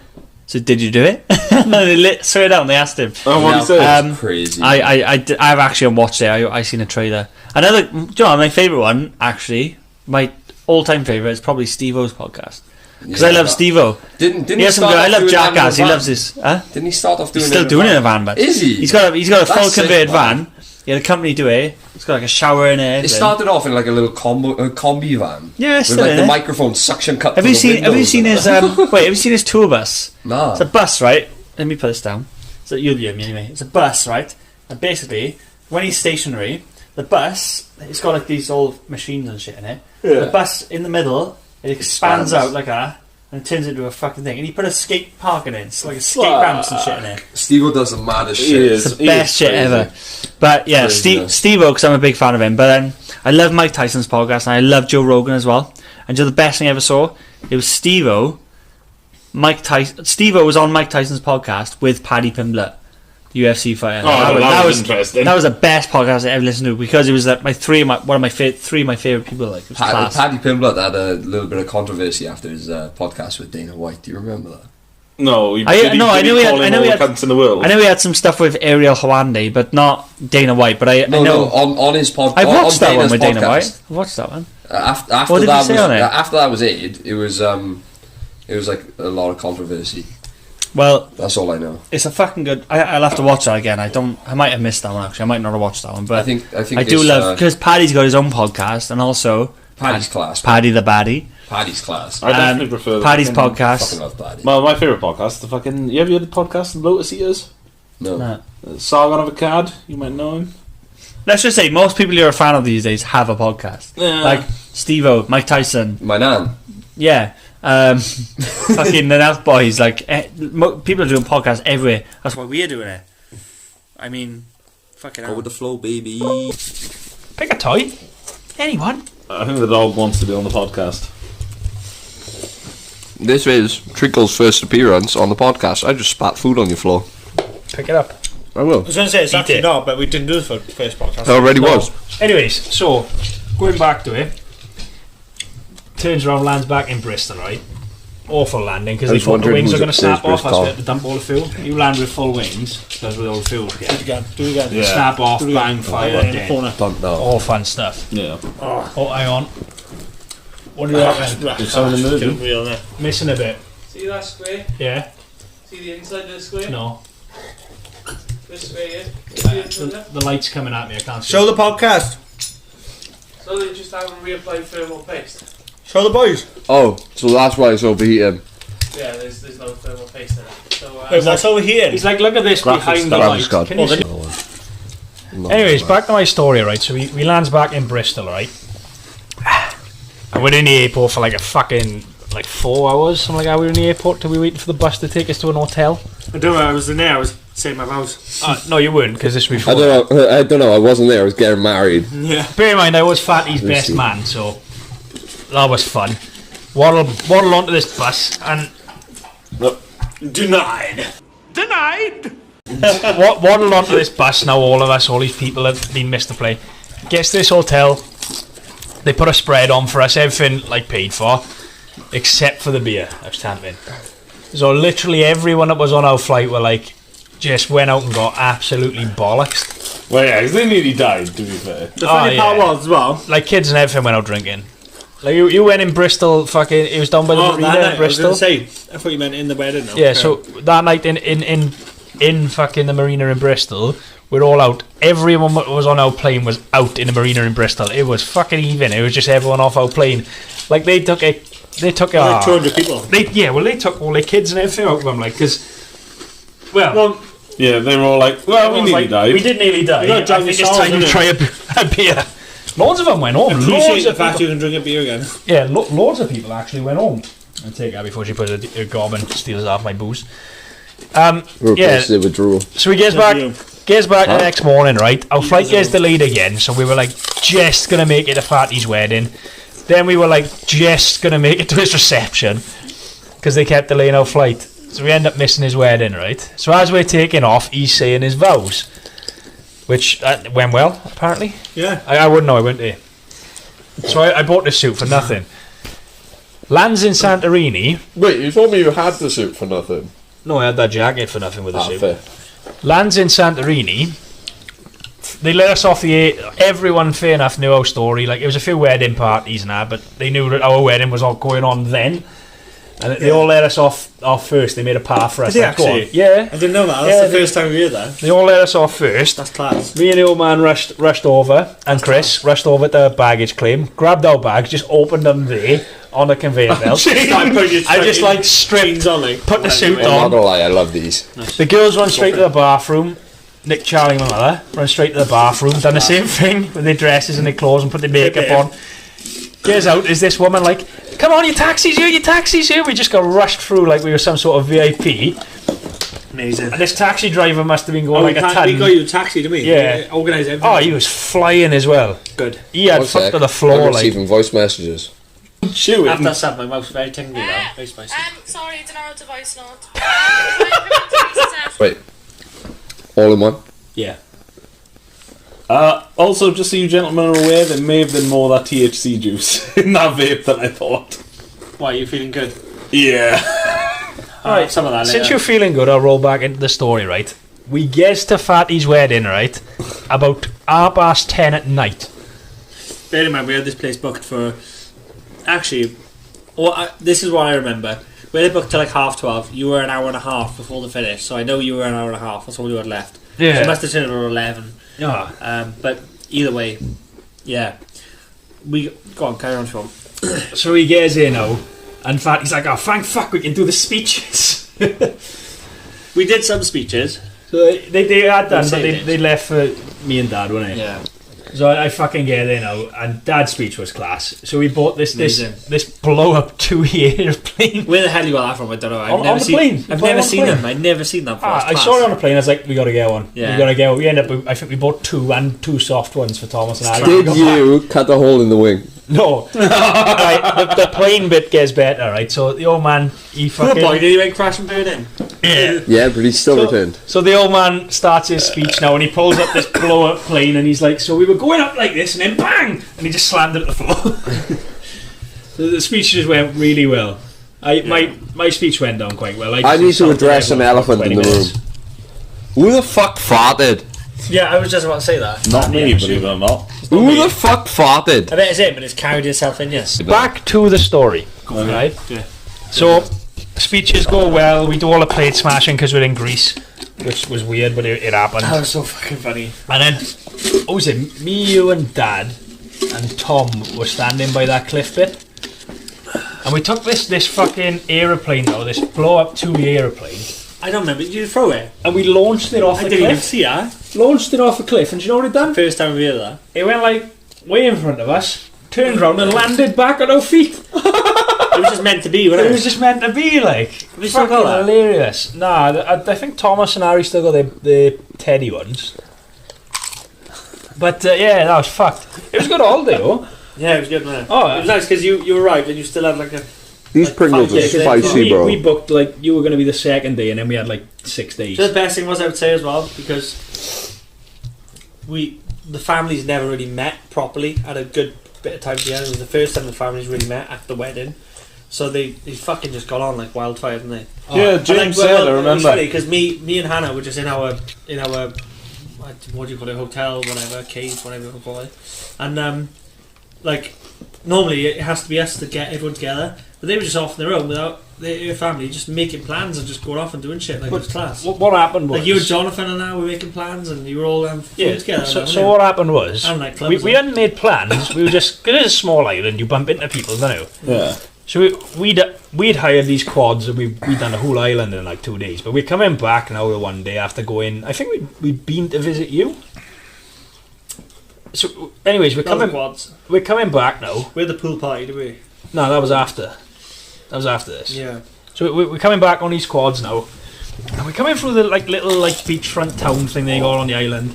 "So did you do it?" And they straight down they asked him. Oh, what did he say? That's crazy. I've actually watched it. I seen a trailer. Another, do you know, my favourite one actually, my all-time favourite is probably Steve-O's podcast because I love Steve-O. Didn't He he has some start good. I off love doing that in a Jackass. He van? loves his. Didn't he start off doing He's it still in a doing it in a van? van, but Is he? He's got a full That's sick, converted man. van. He had a company do it. It's got like a shower in it. It started off in like a little combi van. Yeah, it's with still like in the it. microphone suction cup. Have for you the seen? Have you windows seen and his? that. Wait, have you seen his tour bus? Nah. It's a bus, right? Let me put this down. So you'll hear me anyway. It's a bus, right? And basically, when he's stationary, the bus it's got like these old machines and shit in it. The bus in the middle it expands out like that and it turns into a fucking thing. And he put a skate park in it. It's like a skate ramps and shit in it. Steve-O does the maddest He shit. is. It's the best shit crazy. ever. But yeah, Crazy, Steve-O, because I'm a big fan of him. But then I love Mike Tyson's podcast and I love Joe Rogan as well. And the best thing I ever saw, it was Steve-O. Steve-O was on Mike Tyson's podcast with Paddy Pimblett, the UFC fighter. Oh, that was interesting. That was the best podcast I ever listened to because it was like three of my favorite people. Like it was class. Paddy Pimblett had a little bit of controversy after his podcast with Dana White. Do you remember that? No, I know he had cunts in the world. I know he had some stuff with Ariel Hawande, but not Dana White. But I know on his podcast. I watched that one Dana's with Dana podcast. White. I watched that one. After What did that he say was on it? after that was aired, it was like a lot of controversy. Well, That's all I know. it's a fucking good. I'll have to watch that again. I might have missed that one actually. I might not have watched that one, but I think I do it's, love because Paddy's got his own podcast and also Paddy's class. Paddy the Baddie. Paddy's class. I definitely prefer the Paddy's fucking- Fucking podcast. love Paddy. Well, my favourite podcast, the fucking... You ever heard the podcast Lotus Eaters? No. No. Sargon of Akkad, you might know him. Let's just say most people you're a fan of these days have a podcast. Yeah. Like Steve-O, Mike Tyson, My nan. yeah, fucking the Nelk Boys. Like people are doing podcasts everywhere. That's why we're doing it. I mean, fucking Go hell. with the flow, baby. Pick a toy. Anyone? I think the dog wants to be on the podcast. This is Trickle's first appearance on the podcast. I just spat food on your floor. Pick it up. I will. I was going to say it's actually not, but we didn't do the first podcast. It already was. Anyways, so going back to it, turns around, lands back in Bristol, right? Awful landing because I they was thought the wondering wings who's are going to upstairs, snap off. That's Bristol. why they had to dump all the fuel. You land with full wings because with all the fuel together. Do it again. Yeah. Snap off, bang, fire, In the dead. corner. Don't know. All fun stuff. Yeah. Oh, hang on. What do you reckon? It's on the movie. Real there. Missing a bit. See that square? Yeah. See the inside of the square? No. This square here? See the inside there? The light's coming at me. I can't see. Show the podcast. So they just haven't reapplied thermal paste. Show the boys. Oh, so that's why it's overheating. Yeah, there's no thermal paste in it. So Wait, what's over here? He's like, look at this Graphics behind the card. light. Graphics card. Can you see? Anyways, back to my story, right? So we lands back in Bristol, right? And we're in the airport for like a fucking 4 hours, something like that. We were in the airport till we waiting for the bus to take us to an hotel. I don't know. I was in there. I was saying my vows. No, you weren't, because this was before. I don't know. I wasn't there. I was getting married. Yeah. Bear in mind, I was Fatty's best man, so that was fun. Waddle onto this bus and Denied. waddle onto this bus. Now all these people have been missed to play. Gets to this hotel. They put a spread on for us, everything like paid for, except for the beer. I was tamping. So literally everyone that was on our flight were like, just went out and got absolutely bollocksed. Well, yeah, 'cause they nearly died, to be fair. The funny part was as well. Like kids and everything went out drinking. Like you went in Bristol, fucking. It was down by the marina in Bristol. I was going to say. I thought you meant in the wedding. No. Yeah. So that night in fucking the marina in Bristol, we're all out. Everyone that was on our plane was out in the marina in Bristol. It was fucking even. It was just everyone off our plane. Like they took like 200 people. They took all their kids and everything out of them. Like because, well, yeah, they were all like, well, we nearly died. We did nearly die. You gotta I think it's time to try a beer. Loads of them went home. Appreciate the fact you can drink a beer again. Yeah, loads of people actually went home. I'll take that before she puts a gob and steals half my booze. Replace it with drool. So he gets back the next morning, right? Our flight gets delayed again, so we were like just gonna make it to Fatty's wedding. Then we were like just gonna make it to his reception because they kept delaying our flight. So we end up missing his wedding, right? So as we're taking off, he's saying his vows, which went well apparently. Yeah. I wouldn't know. I went there. So I bought this suit for nothing. Lands in Santorini. Wait, you told me you had the suit for nothing. No, I had that jacket for nothing with the suit. Fair. Lands in Santorini. They let us off the air. Everyone, fair enough, knew our story. Like, it was a few wedding parties and that, but they knew that our wedding was all going on then. And they all let us off first. They made a path for us. Did they Like, go on. actually? Yeah. I didn't know that. That's the first time we heard that. They all let us off first. That's class. Me and the old man rushed over, and Chris rushed over to the baggage claim, grabbed our bags, just opened them there on the conveyor belt. I just like stripped on, like, put the suit I'm on. not gonna lie, I love these. The girls run straight to the bathroom. Nick, Charlie, my mother run straight to the bathroom. Done the same thing with their dresses and their clothes and put their makeup on. Gets out. Is this woman like, come on, your taxi's here, your taxi's here? We just got rushed through like we were some sort of VIP. Amazing. And this taxi driver must have been going like a ton. We got you a taxi, didn't we? Yeah. Organised everything. Oh, he was flying as well. Good. He had foot to the floor. I'm like receiving voice messages. chewing. After I said my mouth's very tingly now. Very spicy. Sorry, it's an hour device not. Wait. All in one? Yeah. Also, just so you gentlemen are aware, there may have been more of that THC juice in that vape than I thought. Why, you feeling good? Yeah. Right, some of that since later. you're feeling good, I'll roll back into the story, right? We gets to Fatty's wedding, right? About 10:30 at night. Bear in mind, we had this place booked for. Actually, this is what I remember. We had it booked till like 12:30. You were an hour and a half before the finish, so I know you were an hour and a half. That's all you had left. Yeah. So it must have turned around 11. Yeah. But either way, yeah. Go on, carry on, Sean. So he gets in now, and Fatty's like, "Oh, thank fuck, we can do the speeches." We did some speeches. So they had done, but They they left for me and Dad, weren't they? Yeah. So I fucking get in now, and Dad's speech was class. So we bought this Amazing. blow up 2-year airplane. Where the hell you got that from? I don't know. On the plane. I've You bought it never on seen the plane? them. I'd never seen them before. I saw it on the plane. I was like, we got to get one. Yeah. We got to get one. We ended up. I think we bought 2 and 2 soft ones for Thomas and I. Did you cut the hole in the wing? No. Right, the plane bit gets better, right? So the old man, he fucking. Boy, did he went crash and burn in? Yeah. Yeah, but he's still returned. So the old man starts his speech now, and he pulls up this blow-up plane, and he's like, "So we were going up like this, and then bang!" And he just slammed it at the floor. So the speech just went really well. My speech went down quite well. I need to address an elephant in the room. Who the fuck farted? Yeah, I was just about to say that. Not me, believe it or not. Who the fuck farted? I bet it's him, and it's carried himself in, yes. Back to the story, right? Yeah. So speeches go well. We do all the plate smashing because we're in Greece, which was weird, but it happened. That was so fucking funny. And then, what was it? Me, you, and Dad, and Tom were standing by that cliff bit, and we took this fucking aeroplane though, this blow up 2 aeroplane, I don't remember. Did you throw it? and we launched it off I the didn't even cliff. see that. launched it off a cliff, and do you know what it done? First time we heard that. It went like way in front of us, turned round and landed back at our feet. It was just meant to be, wasn't it? It was just meant to be, like. Have you still got that? Hilarious. Nah, I think Thomas and Harry still got the Teddy ones. But yeah, that was fucked. It was a good holiday, though. Yeah, it was good, man. Oh, it was nice because you arrived and you still had like a. These Pringles are spicy, bro. We booked like you were going to be the second day, and then we had like 6 days. So the best thing was, I would say as well, because the families never really met properly. Had a good bit of time together. It was the first time the families really met at the wedding. So they fucking just got on like wildfire, didn't they? Yeah, James said, I remember. It was funny because me and Hannah were just in our what do you call it, hotel, whatever, cave, whatever you call it, and like normally it has to be us to get everyone together, but they were just off on their own without their family, just making plans and just going off and doing shit like it was class. What happened was, like you and Jonathan and I were making plans, and you were all food together. So what happened was, like we hadn't made plans. We were just, because it's a small island, you bump into people, don't you? Yeah. So we'd hired these quads, and we'd done the whole island in like 2 days. But we're coming back now one day after going. I think we'd been to visit you. So, anyways, we're coming back now. We had the pool party, did we? No, that was after. That was after this. Yeah. So we're coming back on these quads now, and we're coming through the like little like beachfront town thing they got on the island.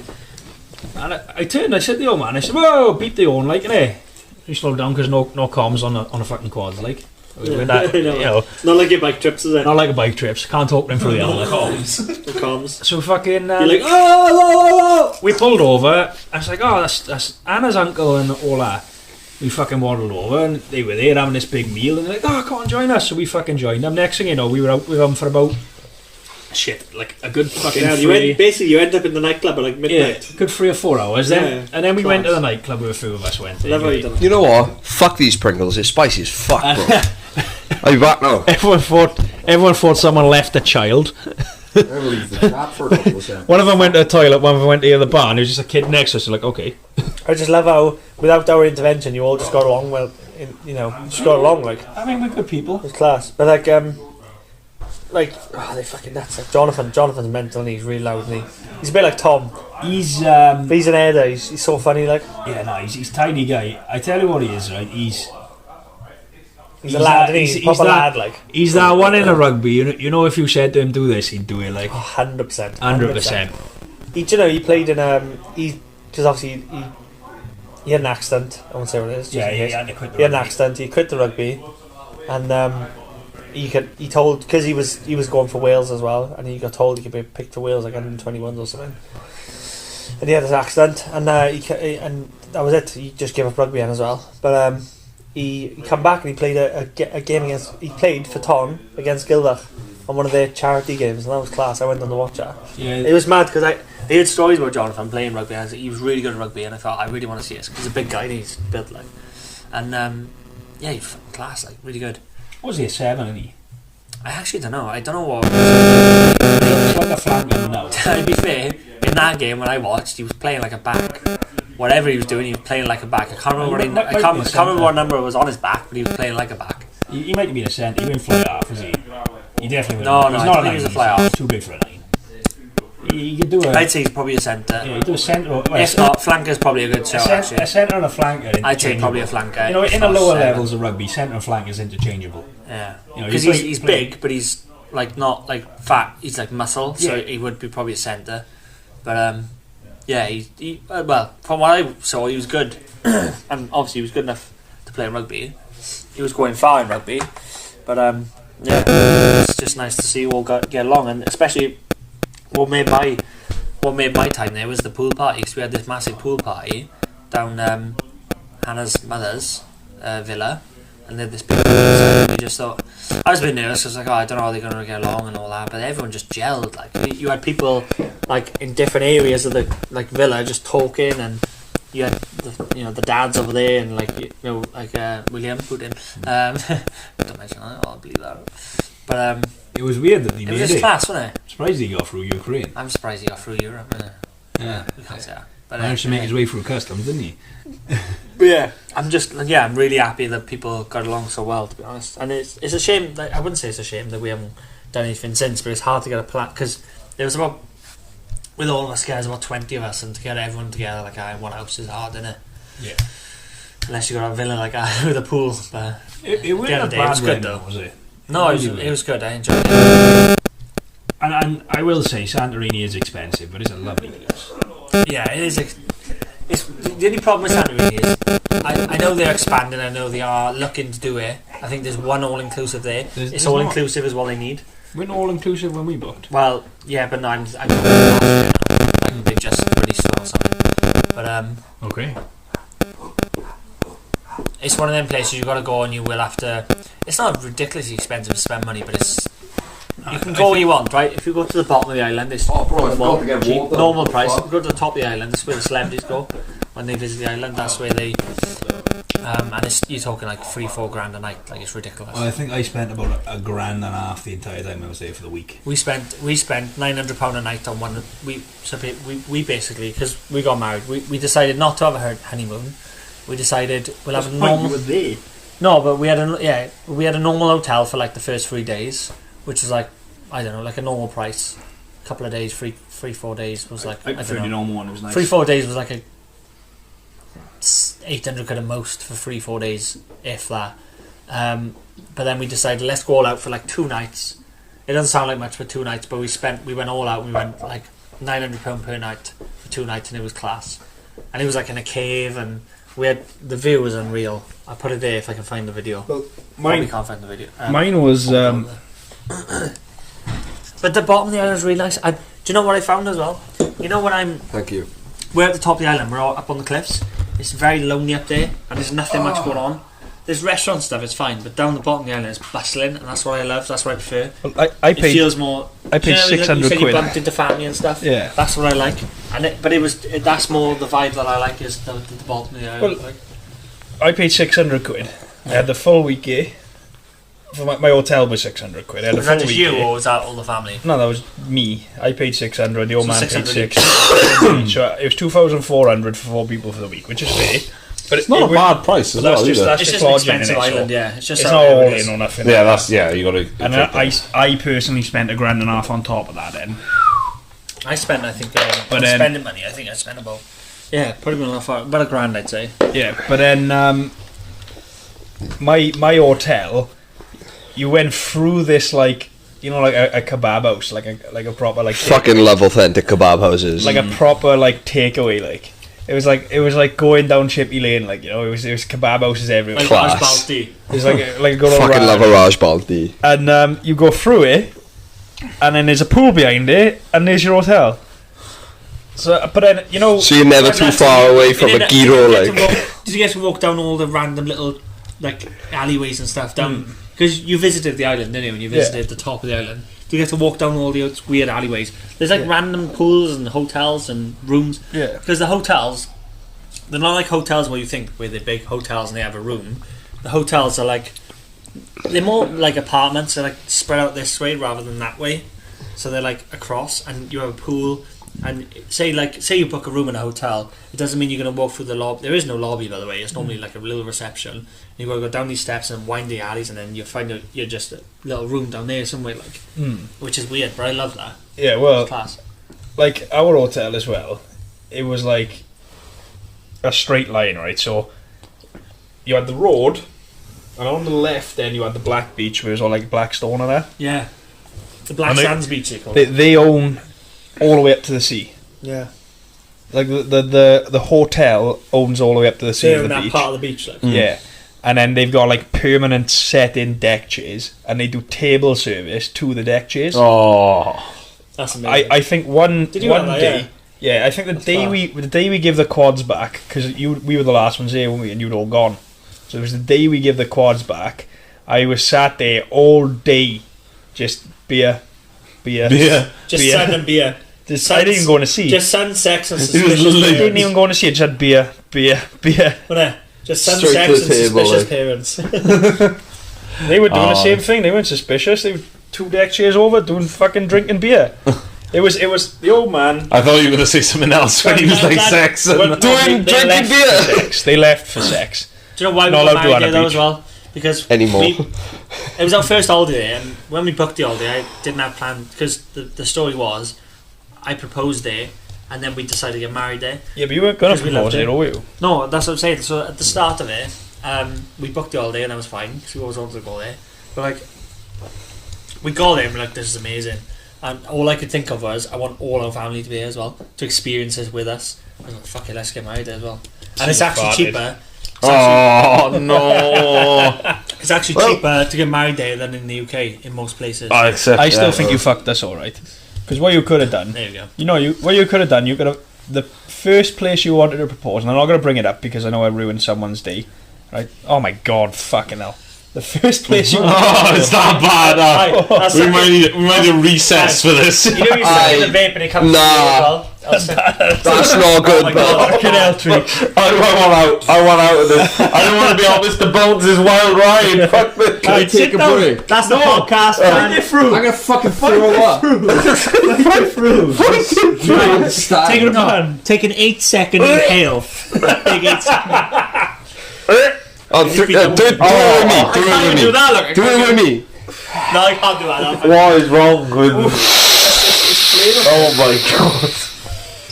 And I turned, and I said to the old man, I said, "Whoa, beat the horn, like, innit?" We slowed down because no comms on the fucking quads, like. That, you know, not like your bike trips, is it? Not like a bike trips. Can't talk to them through the No comms. So fucking. You're like, oh! We pulled over. I was like, oh, that's Anna's uncle and all that. We fucking waddled over, and they were there having this big meal, and they're like, oh, come on, join us. So we fucking joined them. Next thing you know, we were out with them for about like a good fucking. Yeah, you end up in the nightclub at like midnight. Yeah, good 3 or 4 hours. Then and then we went to the nightclub with a few of us went. You know what? Fuck these Pringles. It's spicy as fuck, bro. Are you back now? Everyone thought someone left a child. One of them went to the toilet, one of them went to the other bar, and there was just a kid next to us. So like, okay. I just love how, without our intervention, you all just got along well. Just got along like. I mean, we're good people. It's class, but they fucking nuts. Like Jonathan's mental, and he's really loud, and he's a bit like Tom. He's but he's an editor. He's so funny, like. Yeah, no, he's a tiny guy. I tell you what he is, right? He's a lad, he's a proper lad, like. He's that one in a rugby. You know, if you said to him do this, he'd do it, like. 100%. 100%. He played in because obviously he had an accident. I won't say what it is. Yeah, he had to quit the rugby. He had an accident. He quit the rugby, and he told, because he was going for Wales as well, and he got told he could be picked for Wales like 121s or something. And he had an accident, and and that was it. He just gave up rugby as well, but he come back and he played a game against. He played for Ton against Gilbert on one of their charity games, and that was class. I went on to watch that. Yeah, it was mad because I heard stories about Jonathan playing rugby. And he was really good at rugby, and I thought I really want to see this because he's a big guy and he's built like, and he's fucking class, like really good. What was he, a 7, isn't he? I actually don't know. I don't know what. He's like a flanker now. To be fair, in that game when I watched, he was playing like a back. Whatever he was doing, he was playing like a back. I can't remember. I can't remember what number was on his back, but he was playing like a back. He might have been a centre. He wouldn't fly half, was he? He definitely wouldn't. No, he's not a 9. He's a fly half. Too big for a 9. He could do I'd say he's probably a centre. Yeah, he'd do a centre. Well, if not, flanker's probably a good shout. A centre and a flanker. I'd say probably a flanker. You know, in the lower levels of rugby, centre and flanker is interchangeable. Yeah, because he's big, but he's like not like fat. He's like muscle, so he would be probably a centre. But yeah, he well, from what I saw, he was good, and obviously he was good enough to play in rugby. He was going far in rugby, but yeah, it's just nice to see you all get along, and especially what made my time there was the pool party, because we had this massive pool party down Hannah's mother's villa, and they had this big pool inside. We just thought, I was a bit nervous. I was like, I don't know how they're going to get along and all that, but everyone just gelled. Like you had people like in different areas of the like villa just talking, and you had the dads over there, and like William Putin. Don't mention that. I'll believe that. But it was weird that he made it. It was just class, wasn't it? Surprised he got through Ukraine. I'm surprised he got through Europe. Yeah, we can't say that. But managed to make his way through customs, didn't he? But yeah, I'm really happy that people got along so well, to be honest. And it's a shame. Like, I wouldn't say it's a shame that we haven't done anything since, but it's hard to get a plan, because there with all of us guys, about 20 of us, and to get everyone together like in one house is hard, isn't it? Yeah. Unless you got a villa like with a pool. But it wasn't a bad good though. was it? No, it was good. I enjoyed it. And I will say Santorini is expensive, but it's a lovely place. Yeah, it is. It's the only problem with Santorini is I know they're expanding. I know they are looking to do it. I think there's one all-inclusive there. It's all-inclusive is what they need. We're all-inclusive when we booked. Well, yeah, but no, I'm they just released it or something. But okay. It's one of them places you got to go and you will have to. It's not ridiculously expensive to spend money, but it's. You can go where you want, right? If you go to the bottom of the island, it's normal price. If you go to the top of the island, that's where the celebrities go when they visit the island. That's where they. And you're talking like $3-4 grand a night, like it's ridiculous. I think I spent about $1.5 grand the entire time I was there for the week. We spent £900 a night on one. We basically, because we got married, we decided not to have a honeymoon. We decided we'll have a normal. You were there. No, but we had a normal hotel for like the first 3 days, which is like I don't know, like a normal price. A couple of days, 3-4 days was like I prefer the normal one. It was nice. 3-4 days was like a 800 quid at most for 3-4 days, if that. But then we decided let's go all out for like 2 nights. It doesn't sound like much for 2 nights, but we went all out. We went like £900 per night for 2 nights, and it was class. And it was like in a cave, and we had the view was unreal. I'll put it there if I can find the video. Well, mine can't find the video. Mine was. But the bottom of the island is really nice. Do you know what I found as well? You know when Thank you. we're at the top of the island, we're all up on the cliffs. It's very lonely up there, and there's nothing much going on. There's restaurant stuff, it's fine, but down the bottom of the island it's bustling, and that's what I love. That's what I prefer. Well, I paid. It feels more. I paid 600 quid. quid. You bumped into family and stuff. Yeah, that's what I like. That's more the vibe that I like is the bottom of the island. Well, I paid 600 quid. I had the full week here. For my hotel was 600 quid. I had was the full that just week you, here. or was that all the family? No, that was me. I paid 600. The old man paid 600. So it was 2,400 for 4 people for the week, which is fair. But it's not a bad price as well. That's it's just an expensive lodging, island, yeah. It's just it's not all in or nothing. Yeah, you got to. And I personally spent $1.5 grand on top of that. Then I spent, I think, spending money. I think I spent about probably about $1 grand, I'd say. Yeah, but then my hotel, you went through this like a kebab house, like a proper like fucking love authentic kebab houses, like a proper like takeaway like. It was like going down Chippy Lane, like it was kebab houses everywhere. Like class. Balti. It was like a good old fucking love a Raj Balti. And you go through it, and then there's a pool behind it, and there's your hotel. So, but then so you're never too far away from a gyro, like. Did you get to walk down all the random little like alleyways and stuff down? Because you visited the island, didn't you? When you visited the top of the island. Do you get to walk down all the weird alleyways? There's like random pools and hotels and rooms. Yeah. Because the hotels, they're not like hotels where you think where they're big hotels and they have a room. The hotels are like, they're more like apartments. They're like spread out this way rather than that way. So they're like across, and you have a pool. And say you book a room in a hotel, it doesn't mean you're going to walk through the lobby. There is no lobby, by the way. It's normally like a little reception. You've got to go down these steps and wind the alleys, and then you find you're just a little room down there somewhere, like, which is weird, but I love that. Yeah, well, it's class. Like our hotel as well, it was like a straight line, right? So you had the road, and on the left, then you had the black beach, where it was all like black stone and that. Yeah, the Black Sands beach. They own all the way up to the sea. Yeah. Like the hotel owns all the way up to the sea. They're of in the that beach. part of the beach, like. Yeah. And then they've got like permanent set-in deck chairs, and they do table service to the deck chairs. Oh, that's amazing. I think one day. Yeah, I think the day we give the quads back, because we were the last ones here, weren't we? And you'd all gone. So it was the day we give the quads back. I was sat there all day, just beer. Just sun and beer. I didn't even go on to see. Just sun, sex, and suspicious parents. I didn't even go on to see it. Just had beer. Well, just sun, straight sex, to the and table, suspicious like. parents. They were doing the same thing. They weren't suspicious. They were 2 deck chairs over doing fucking drinking beer. It was the old man. I thought you were going to say something else when he was like sex and drinking beer. They left for sex. Do you know why we got married there though as well? Because anymore. It was our first holiday, and when we booked the holiday, I didn't have planned, because the story was, I proposed there, and then we decided to get married there. Yeah, but you weren't going to 'Cause we propose loved it, it. were you? No, that's what I'm saying. So at the start of it, we booked the holiday and that was fine because we always wanted to go there. But like, we got there and we're like, this is amazing. And all I could think of was, I want all our family to be here as well, to experience this with us. I was like, fuck it, let's get married there as well. And it's actually cheaper. Oh no! It's actually cheaper to get married there than in the UK in most places. I accept. I still think you fucked us all right. Because what you could have done, There you go. you know, what you could have done, you could have the first place you wanted to propose, and I'm not going to bring it up because I know I ruined someone's day. Right? Oh my god, fucking hell! The first place you. Oh, it's not bad. We might need a recess for this. You know, you sit in the vape and it comes to you as well. That's not good, but Fucking hell, Tweak. I want out of this. I don't want to be on Mr. Bones' wild ride. Fuck this. can I take a break? That's the podcast, man. I'm gonna fucking throw up. Take it on. Take an 8-second inhale. Big 8 second. Do it with me. Do it with me. No, I can't do that. What is wrong with? Oh my god.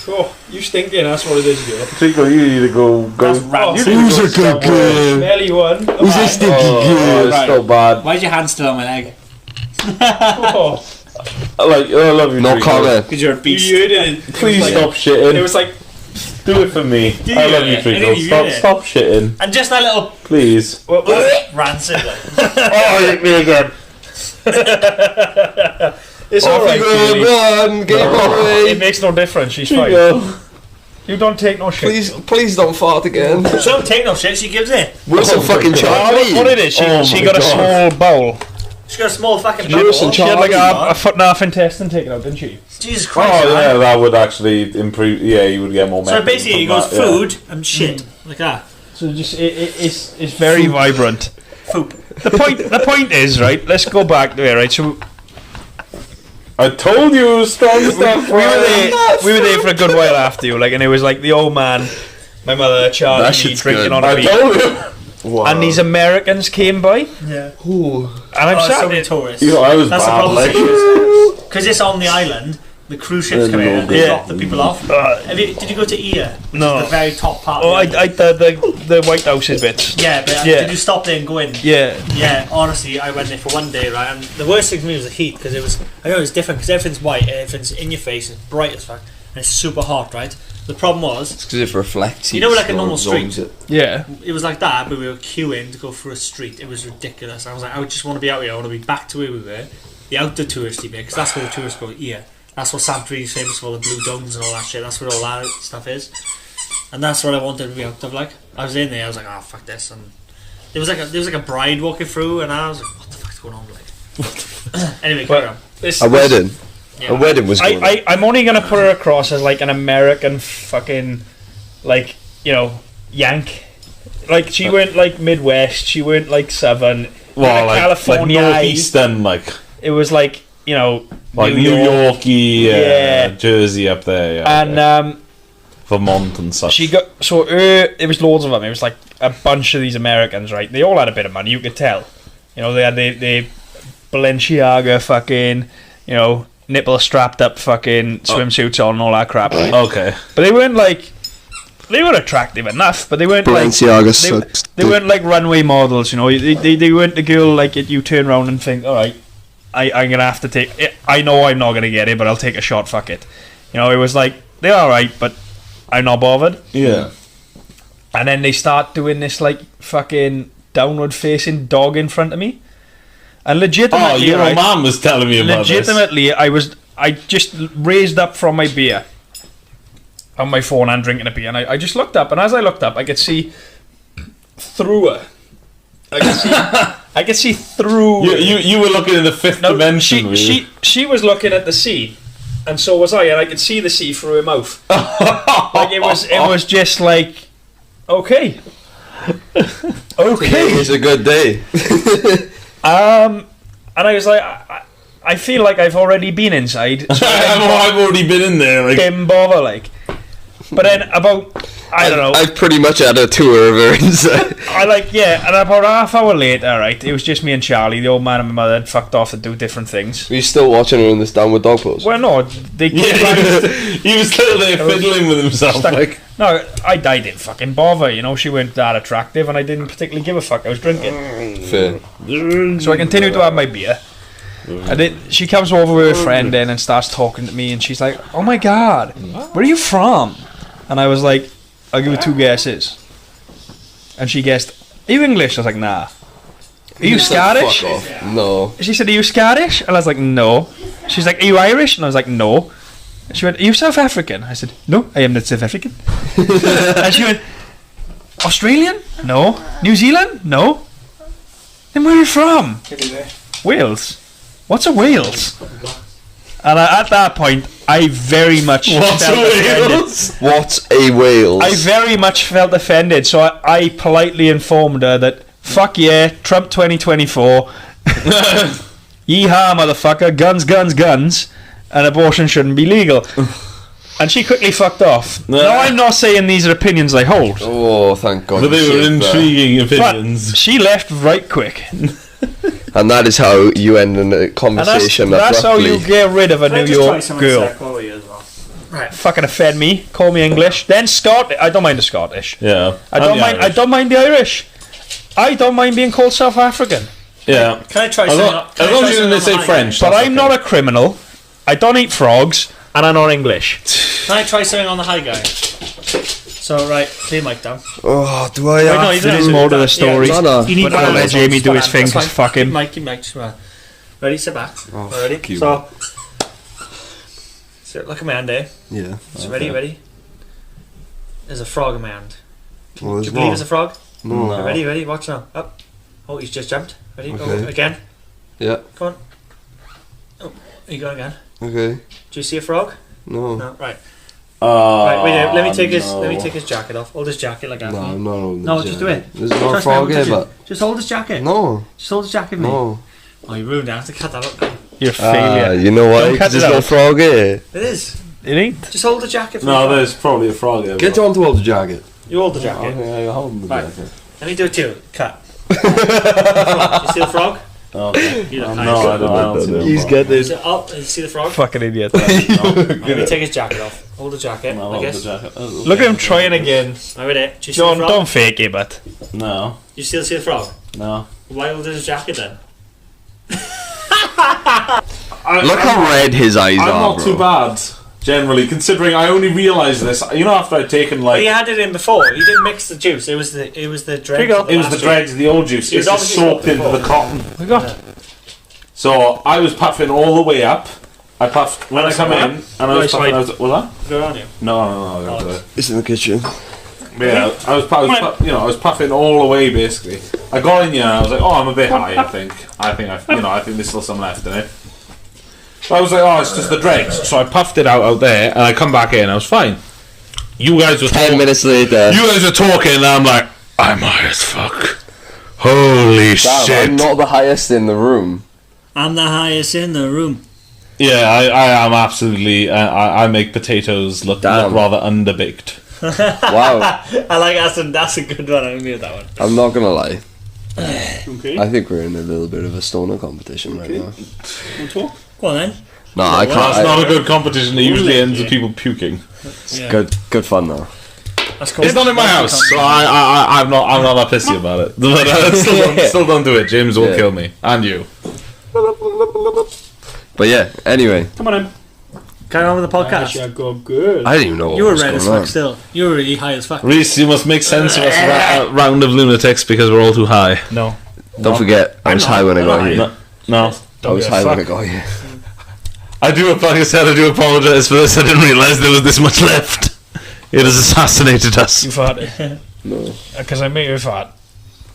Oh, you stinking, that's what it is, girl. Chico, you need to go. That's rancid. Who's a good girl? Barely one. Who's a stinky Oh, girl? it's so bad. Why's your hand still on my leg? Oh, I love you. No Chico. comment. Because you're a you beast. heard it. Please It stop shitting. It was like, Do it for me. you I love hear you, it? Trico. I know you hear it. Stop shitting, And just that little please. rancid. Like. Oh, hit me again. it's Off alright. you go, run, game It away. makes no difference, she's fine. Chico. You don't take no shit. Please don't fart again. She don't take no shit, she gives it. Where's some fucking What Charlie? it is, she Oh got my a small bowl. She got a small fucking Lewis bubble. and She had like Charlie. a foot and a half intestine taken out, didn't she? Jesus Christ. Oh yeah, man. that would actually improve. Yeah, you would get more. So metal basically, he from goes that, yeah. food and shit. Like that. So just it's very vibrant. Foop. The point is, right, let's go back there, right? So I told you, strong stuff. we were there for a good while after you, like, and it was like the old man, my mother, Charlie, That shit's drinking good. on a I beer. told you. Wow. And these Americans came by, Yeah. Ooh. and I'm Oh, so sat many there. tourists. You know, I was That's the bad. problem. Like, Because it's on the island, the cruise ships come in and they Yeah. drop the people off. Did you go to Ia? Which No. is the very top part. Oh, of the island? the White House's bits. Yeah, but Yeah. did you stop there and go in? Yeah. Yeah, honestly, I went there for one day, right? And the worst thing for me was the heat because it was. I know it was different because everything's white, everything's in your face, it's bright as fuck, and it's super hot, right? The problem was, It's because it reflects. You know, like a normal street? Yeah. it was like that, but we were queuing to go through a street. It was ridiculous. I was like, I just want to be out here. I want to be back to where we were, the outdoor touristy bit, because that's where the tourists go. Here, that's what Santorini's famous for, the blue domes and all that shit. That's where all that stuff is, and that's what I wanted to be out of. Like, I was in there. I was like, oh fuck this, and there was like a bride walking through, and I was like, what the fuck's going on? Like, anyway, carry on. A wedding. Yeah. A wedding was going on. I'm only gonna put her across as like an American fucking, like, you know, Yank. Like, she weren't like Midwest. She weren't like Southern. well, like California. northeastern, like It was like, you know, New Yorky, Yeah. Jersey up there, yeah, And Vermont and such. she got there was loads of them. It was like a bunch of these Americans, right? They all had a bit of money. You could tell. You know, they had the Balenciaga fucking, you know, nipple strapped up fucking swimsuits on and all that crap. Right? Okay. But they weren't like, they were attractive enough, but they weren't Balenciaga like sucks. they weren't like runway models. You know, they weren't the girl like you turn around and think, all right, I'm gonna have to take it. I know I'm not gonna get it, but I'll take a shot. Fuck it. You know, it was like they're all right, but I'm not bothered. Yeah. And then they start doing this like fucking downward facing dog in front of me, and legitimately, Oh, your right, mum was telling me about this. legitimately, I just raised up from my beer on my phone and drinking a beer, and I just looked up, and as I looked up, I could see through her. I could see through. You were looking in the fifth dimension. She was looking at the sea, and so was I, and I could see the sea through her mouth. Like it was just like, okay, okay, It's a good day. and I was like, I feel like I've already been inside. So I've already been in there. Like, didn't bother, like. But then about I don't know. I've pretty much had a tour of her inside. And about half hour later, right, it was just me and Charlie. The old man and my mother had fucked off to do different things. Were you still watching her in this downward dog pose? Well, no, they. He was still there fiddling with himself. Like, no, I didn't fucking bother. You know, she weren't that attractive, and I didn't particularly give a fuck. I was drinking. Fair. So I continued to have my beer. And then she comes over with her friend then and starts talking to me, and she's like, "Oh my god, where are you from?" And I was like, "I'll give you 2 guesses." And she guessed, "Are you English?" I was like, "Nah." "Are you Scottish?" Fuck off. No. She said, "Are you Scottish?" And I was like, "No." She's like, "Are you Irish?" And I was like, "No." And she went, "Are you South African?" I said, "No, I am not South African." And she went, "Australian?" "No." "New Zealand?" "No." "Then where are you from?" "Wales." "What's a Wales?" And at that point, I very much what's felt a offended. Wales? What's a Wales? I very much felt offended, so I politely informed her that, fuck yeah, Trump 2024, yeehaw motherfucker, guns, guns, guns, and abortion shouldn't be legal. And she quickly fucked off. Now, I'm not saying these are opinions I hold. Oh, thank God. But they were intriguing But opinions. she left right quick. And that is how you end a conversation And that's how abruptly. you get rid of a Can I New just try York some girl. sec while we as well? Right. Fucking offend me, call me English, then Scottish. I don't mind the Scottish. Yeah. I don't mind the Irish. I don't mind being called South African. Yeah. Can I try As something? long as you didn't say French. But I'm not a criminal. I don't eat frogs, and I'm not English. Can I try something on the high guy? So, right, clean mic down. Oh, do I? Wait, no, you There is don't more have to the do story. that. No, no. You need But I'll let Jamie do his thing, That's fine. 'cause fuck him. Keep mic, just ready, sit back. Oh, Ready? fuck you. So, look at my hand there. Yeah. So ready? There's a frog in my hand. Well, Do there's you believe not. it's a frog? No. Ready, watch now. Up. Oh, he's just jumped. Ready? Okay. Oh, again. Yeah. Come on. Oh, here you go again. Okay. Do you see a frog? No. No, right. Right, wait, let me take no. his jacket off. Hold his jacket like that. No, I'm not holding No, the just jacket. do it. There's no Trust me, frog I'm here, touching. but... Just hold his jacket. No. Just hold his jacket, mate. No. Oh, you ruined it. I have to cut that up. You're a failure. You know why? Don't cut 'Cause there's it no out. frog here. It is. It ain't. Just hold the jacket for No, me. there's probably a frog there. Get on to hold the jacket. You hold the jacket. Okay, you're holding the Right. jacket. Let me do it too. Cut. You see the frog? Okay. You look No, nice. I don't see He's the getting Is it up? You see the frog? Fucking idiot. Let me take his jacket off. Hold the jacket. No, I hold guess. the jacket. Look at him trying again. Right, ready? Do you see John, the frog? don't fake it, but... No. You still see the frog? No. Why hold his jacket then? Look how red his eyes I'm are, not bro. too bad, generally, considering I only realised this. You know, after I'd taken But like he had it in before. He didn't mix the juice. It was the dregs. go. of the it was the last dregs, the old juice. It was It's just obviously soaked into before. the cotton. We got... So I was puffing all the way up. I puffed when I come in, and I was Right puffing. side. I was what? That? week. Good on you. No. I got to it. It's in the kitchen. Yeah, I was puffing all the way basically. I got in here and I was like, oh, I'm a bit high. I think there's still some left in it. So I was like, oh, it's just the dregs. So I puffed it out there, and I come back in. I was fine. You guys were 10 minutes later. You guys were talking, and I'm like, I'm high as fuck. Holy shit! I'm not the highest in the room. I'm the highest in the room. Yeah, I am absolutely. I make potatoes look Damn. rather underbaked. Wow. I like that's a good one. I agree with that one. I'm not gonna lie. Okay. I think we're in a little bit of a stoner competition right now. Go on then. No, I can't. That's not a good competition. It usually ends with people puking. Yeah. Good fun though. That's cool. It's not in my house, so I'm not that pissy about it. But still don't do it. James will Yeah. kill me and you. But yeah, anyway, Come on in. Carry on with the podcast. go good. I didn't even know what You were was red as going fuck on. still. You were really high as fuck. Reese, you must make sense of us a round of lunatics because we're all too high. No. Don't forget, I was high when I got here. No. I was give a high when I fuck. got here. Like I said, I do apologise for this. I didn't realise there was this much left. It has assassinated us. You farted. No. Because I made you fart. She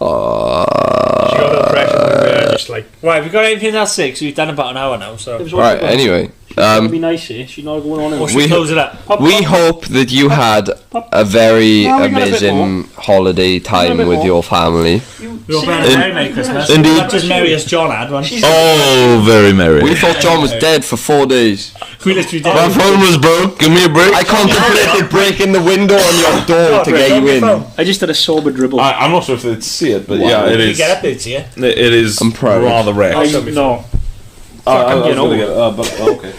Oh. got the pressure when we were just like... Right, we've got anything else 6. We've done about an hour now, so. Right. Anyway, That'd be nice, eh? She's not going on. We close it up. We hope that you had a very No, we got a bit amazing holiday time bit with more. your family. We were very Merry Christmas. Indeed. Not as merry as John had one. Oh, very merry. We thought John was dead for 4 days. We literally did. My phone was broke. Give me a break. I contemplated breaking the window on your door to get you in. I just did a sober dribble. I'm not sure if they'd see it, but yeah, it You is. get up there, see ya. It is I'm proud. rather rare. No. I was you know. gonna get it, but okay.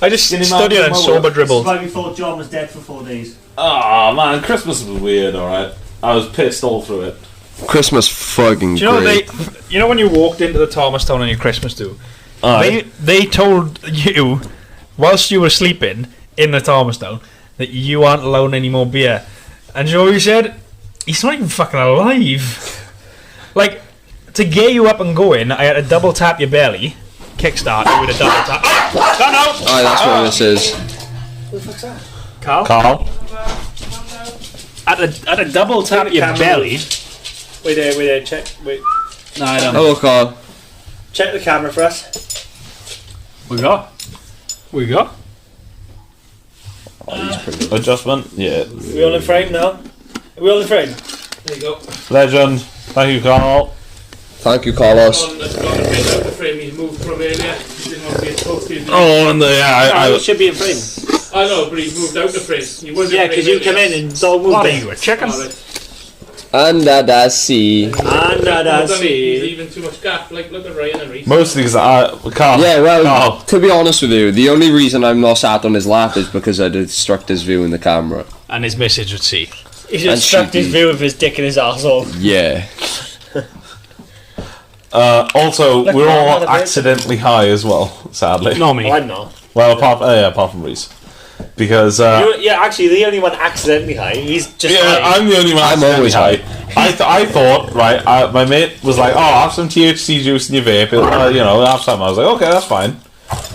I just studied on sober dribble. That's why we thought John was dead for 4 days. Oh man, Christmas was weird. All right, I was pissed all through it. Christmas fucking Do you know great. you know when you walked into the Thomastown on your Christmas do? Aye. They told you whilst you were sleeping in the Thomastown that you aren't allowed any more beer. And you know what you said? He's not even fucking alive. Like, to get you up and going, I had to double tap your belly, kickstart you with a double tap. Oh, Aye, that's what this is. Who the fuck's that? Carl. At a double tap your belly. Wait there, check. Wait. No, I don't. Hello, Carl. Check the camera for us. We got. Adjustment. Yeah. Are we all in frame now? Are we all in frame? There you go. Legend. Thank you, Carl. Thank you, Carlos. That's got a bit out the frame he's moved from earlier. He didn't want to be supposed to. Oh, and It should be in frame. I know, but he's moved out the frame. He was Yeah, because you come in and it's all moved What are in. you, a chicken? Under the sea. Under the He's sea. leaving too much gap. Like, look at Ryan and Reese. Mostly because Carl. Yeah, well, Carl. to be honest with you, the only reason I'm not sat on his lap is because I obstruct his view in the camera. And his message would see. He should obstruct his view of his dick in his arsehole. Yeah. Also, Look, we're man, all not a bit. accidentally high as well. Sadly. Not me. Oh, I'm not. Well, apart from Reese, because Yeah, actually, the only one accidentally high. He's just high. I'm the only one. I'm always high. I thought right. My mate was like, "Oh, have some THC juice in your vape. Have some." I was like, "Okay, that's fine."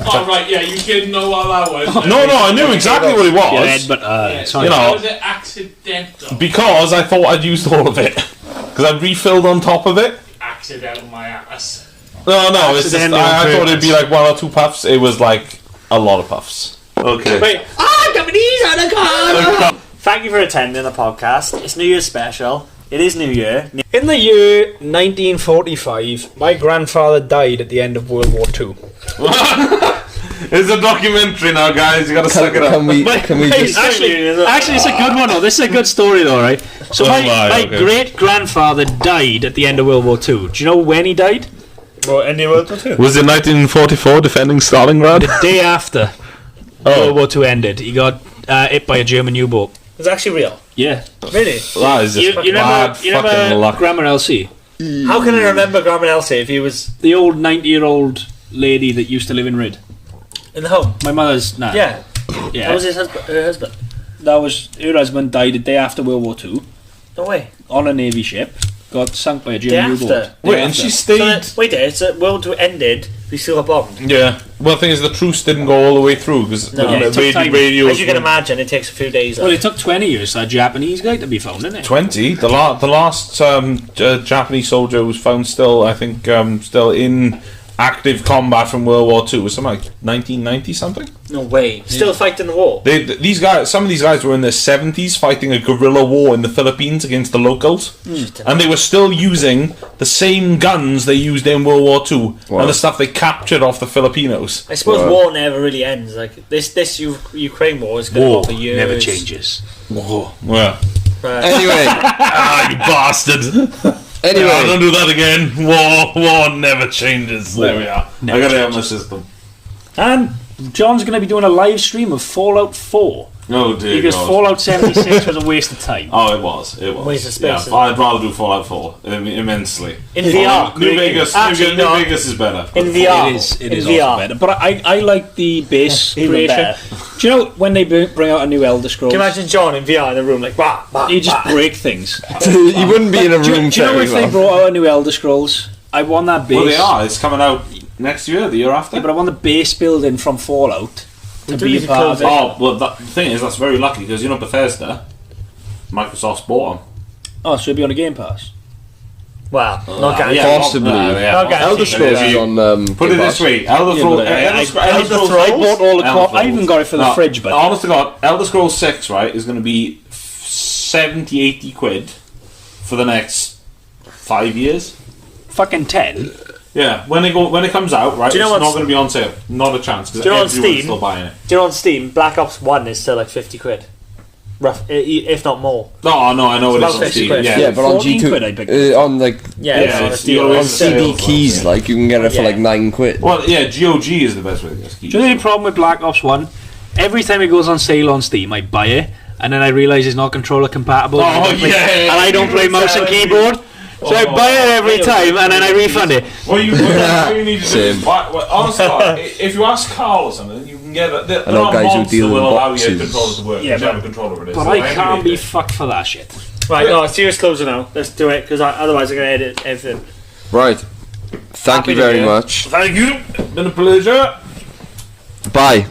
Oh, right, yeah, you didn't know what that was. No, I knew exactly what it was. But you know, How was it accidental? because I thought I'd used all of it because I refilled on top of it. Accidental, my ass. No, it's just Accidentally I on thought it'd be purpose. like 1 or 2 puffs. It was like a lot of puffs. Okay. Wait. Thank you for attending the podcast. It's New Year's special. It is New Year. in the year 1945, my grandfather died at the end of World War II. It's a documentary now, guys. You gotta suck it up. Can we just... Actually, it's a good one though. This is a good story though, right? So my great grandfather died at the end of World War II. Do you know when he died? Well, end of World War II. Was it 1944 defending Stalingrad? The day after World War II ended, he got hit by a German U-boat. It's actually real. Yeah, Really? That is just you bad remember fucking luck. Grandma Elsie, How can I remember Grandma Elsie if he was the old 90-year-old lady that used to live in Rid? in the home? My mother's nah. Yeah. yeah. That was his husband. Her husband. That was her husband died the day after World War II No way. on a navy ship. Got sunk by a Day German U-boat. after. Wait, and she So stayed. wait there. So World War II ended. We still got bombed. Yeah. Well, the thing is, the truce didn't go all the way through because No. Yeah, it took time. radio. As you can imagine, it takes a few days. Well, it took 20 years for that Japanese guy to be found, didn't it? 20. The last Japanese soldier was found still, I think, still in active combat from World War II. Was something like 1990 something. No way. Still fighting the war. These guys, some of these guys were in their 70s fighting a guerrilla war in the Philippines against the locals, and they were still using the same guns they used in World War II and the stuff they captured off the Filipinos. I suppose war never really ends. Like this Ukraine war is going to go for years. never changes. Whoa. Yeah. Anyway, You bastard. anyway. Yeah, don't do that again. War never changes. There we are. I got it out of my system. And John's going to be doing a live stream of Fallout 4 Oh dear because God. Fallout 76 was a waste of time. Oh, it was. Waste of space, Yeah, I'd rather do Fallout 4 immensely. In VR. New Vegas. Actually, New no. Vegas is better. In VR. It in is VR. also better. But I like the base Even creation. better. Do you know when they bring out a new Elder Scrolls? Can you imagine John in VR in the room like bah, bah, you just bah. break things. You wouldn't be in a Do room you know very if they well. brought out a new Elder Scrolls? I want that base. Well, they are. It's coming out next year, the year after. Yeah, but I want the base building from Fallout to do be need a to part close of it. Oh, well, the thing is, that's very lucky because, Bethesda, Microsoft's bought them. Oh, so it'll be on a Game Pass. Well, not guaranteed. Possibly. Not guaranteed. Elder Scrolls is on. Put it this way: Elder Scrolls. I bought all the cloth. I even got it for the fridge. But honest to God, Elder Scrolls 6, right, is going to be 70, 80 quid for the next 5 years. Fucking 10. Yeah, when it comes out, right, Do you know it's not what's- going to be on sale. Not a chance, because Do you know on everyone's Steam? still buying it. Do you know on Steam, Black Ops 1 is still like 50 quid. Rough, if not more. No, I know It's it about is on 50 Steam. quid. Yeah, but on 14 G2, quid, I picked on like Yeah, it's it's deal. always on It's CD sales, keys, yeah. like you can get it for Yeah. like 9 quid. Well, yeah, GOG is the best way to get keys. Do you know the problem with Black Ops 1? Every time it goes on sale on Steam, I buy it, and then I realise it's not controller compatible. Oh, and yeah. I don't play mouse and keyboard. So I buy it every time, and then I refund it. What you need to do is, honestly, if you ask Carl or something, you can get it. There know are guys who mods deal that with will allow your boxes. controller to work, Yeah, whichever controller it is. But So I anyway, can't be fucked for that shit. Right, no, serious closer now. Let's do it, because otherwise I'm going to edit everything. Right. Thank Happy you New very Year. much. Thank you. Been a pleasure. Bye.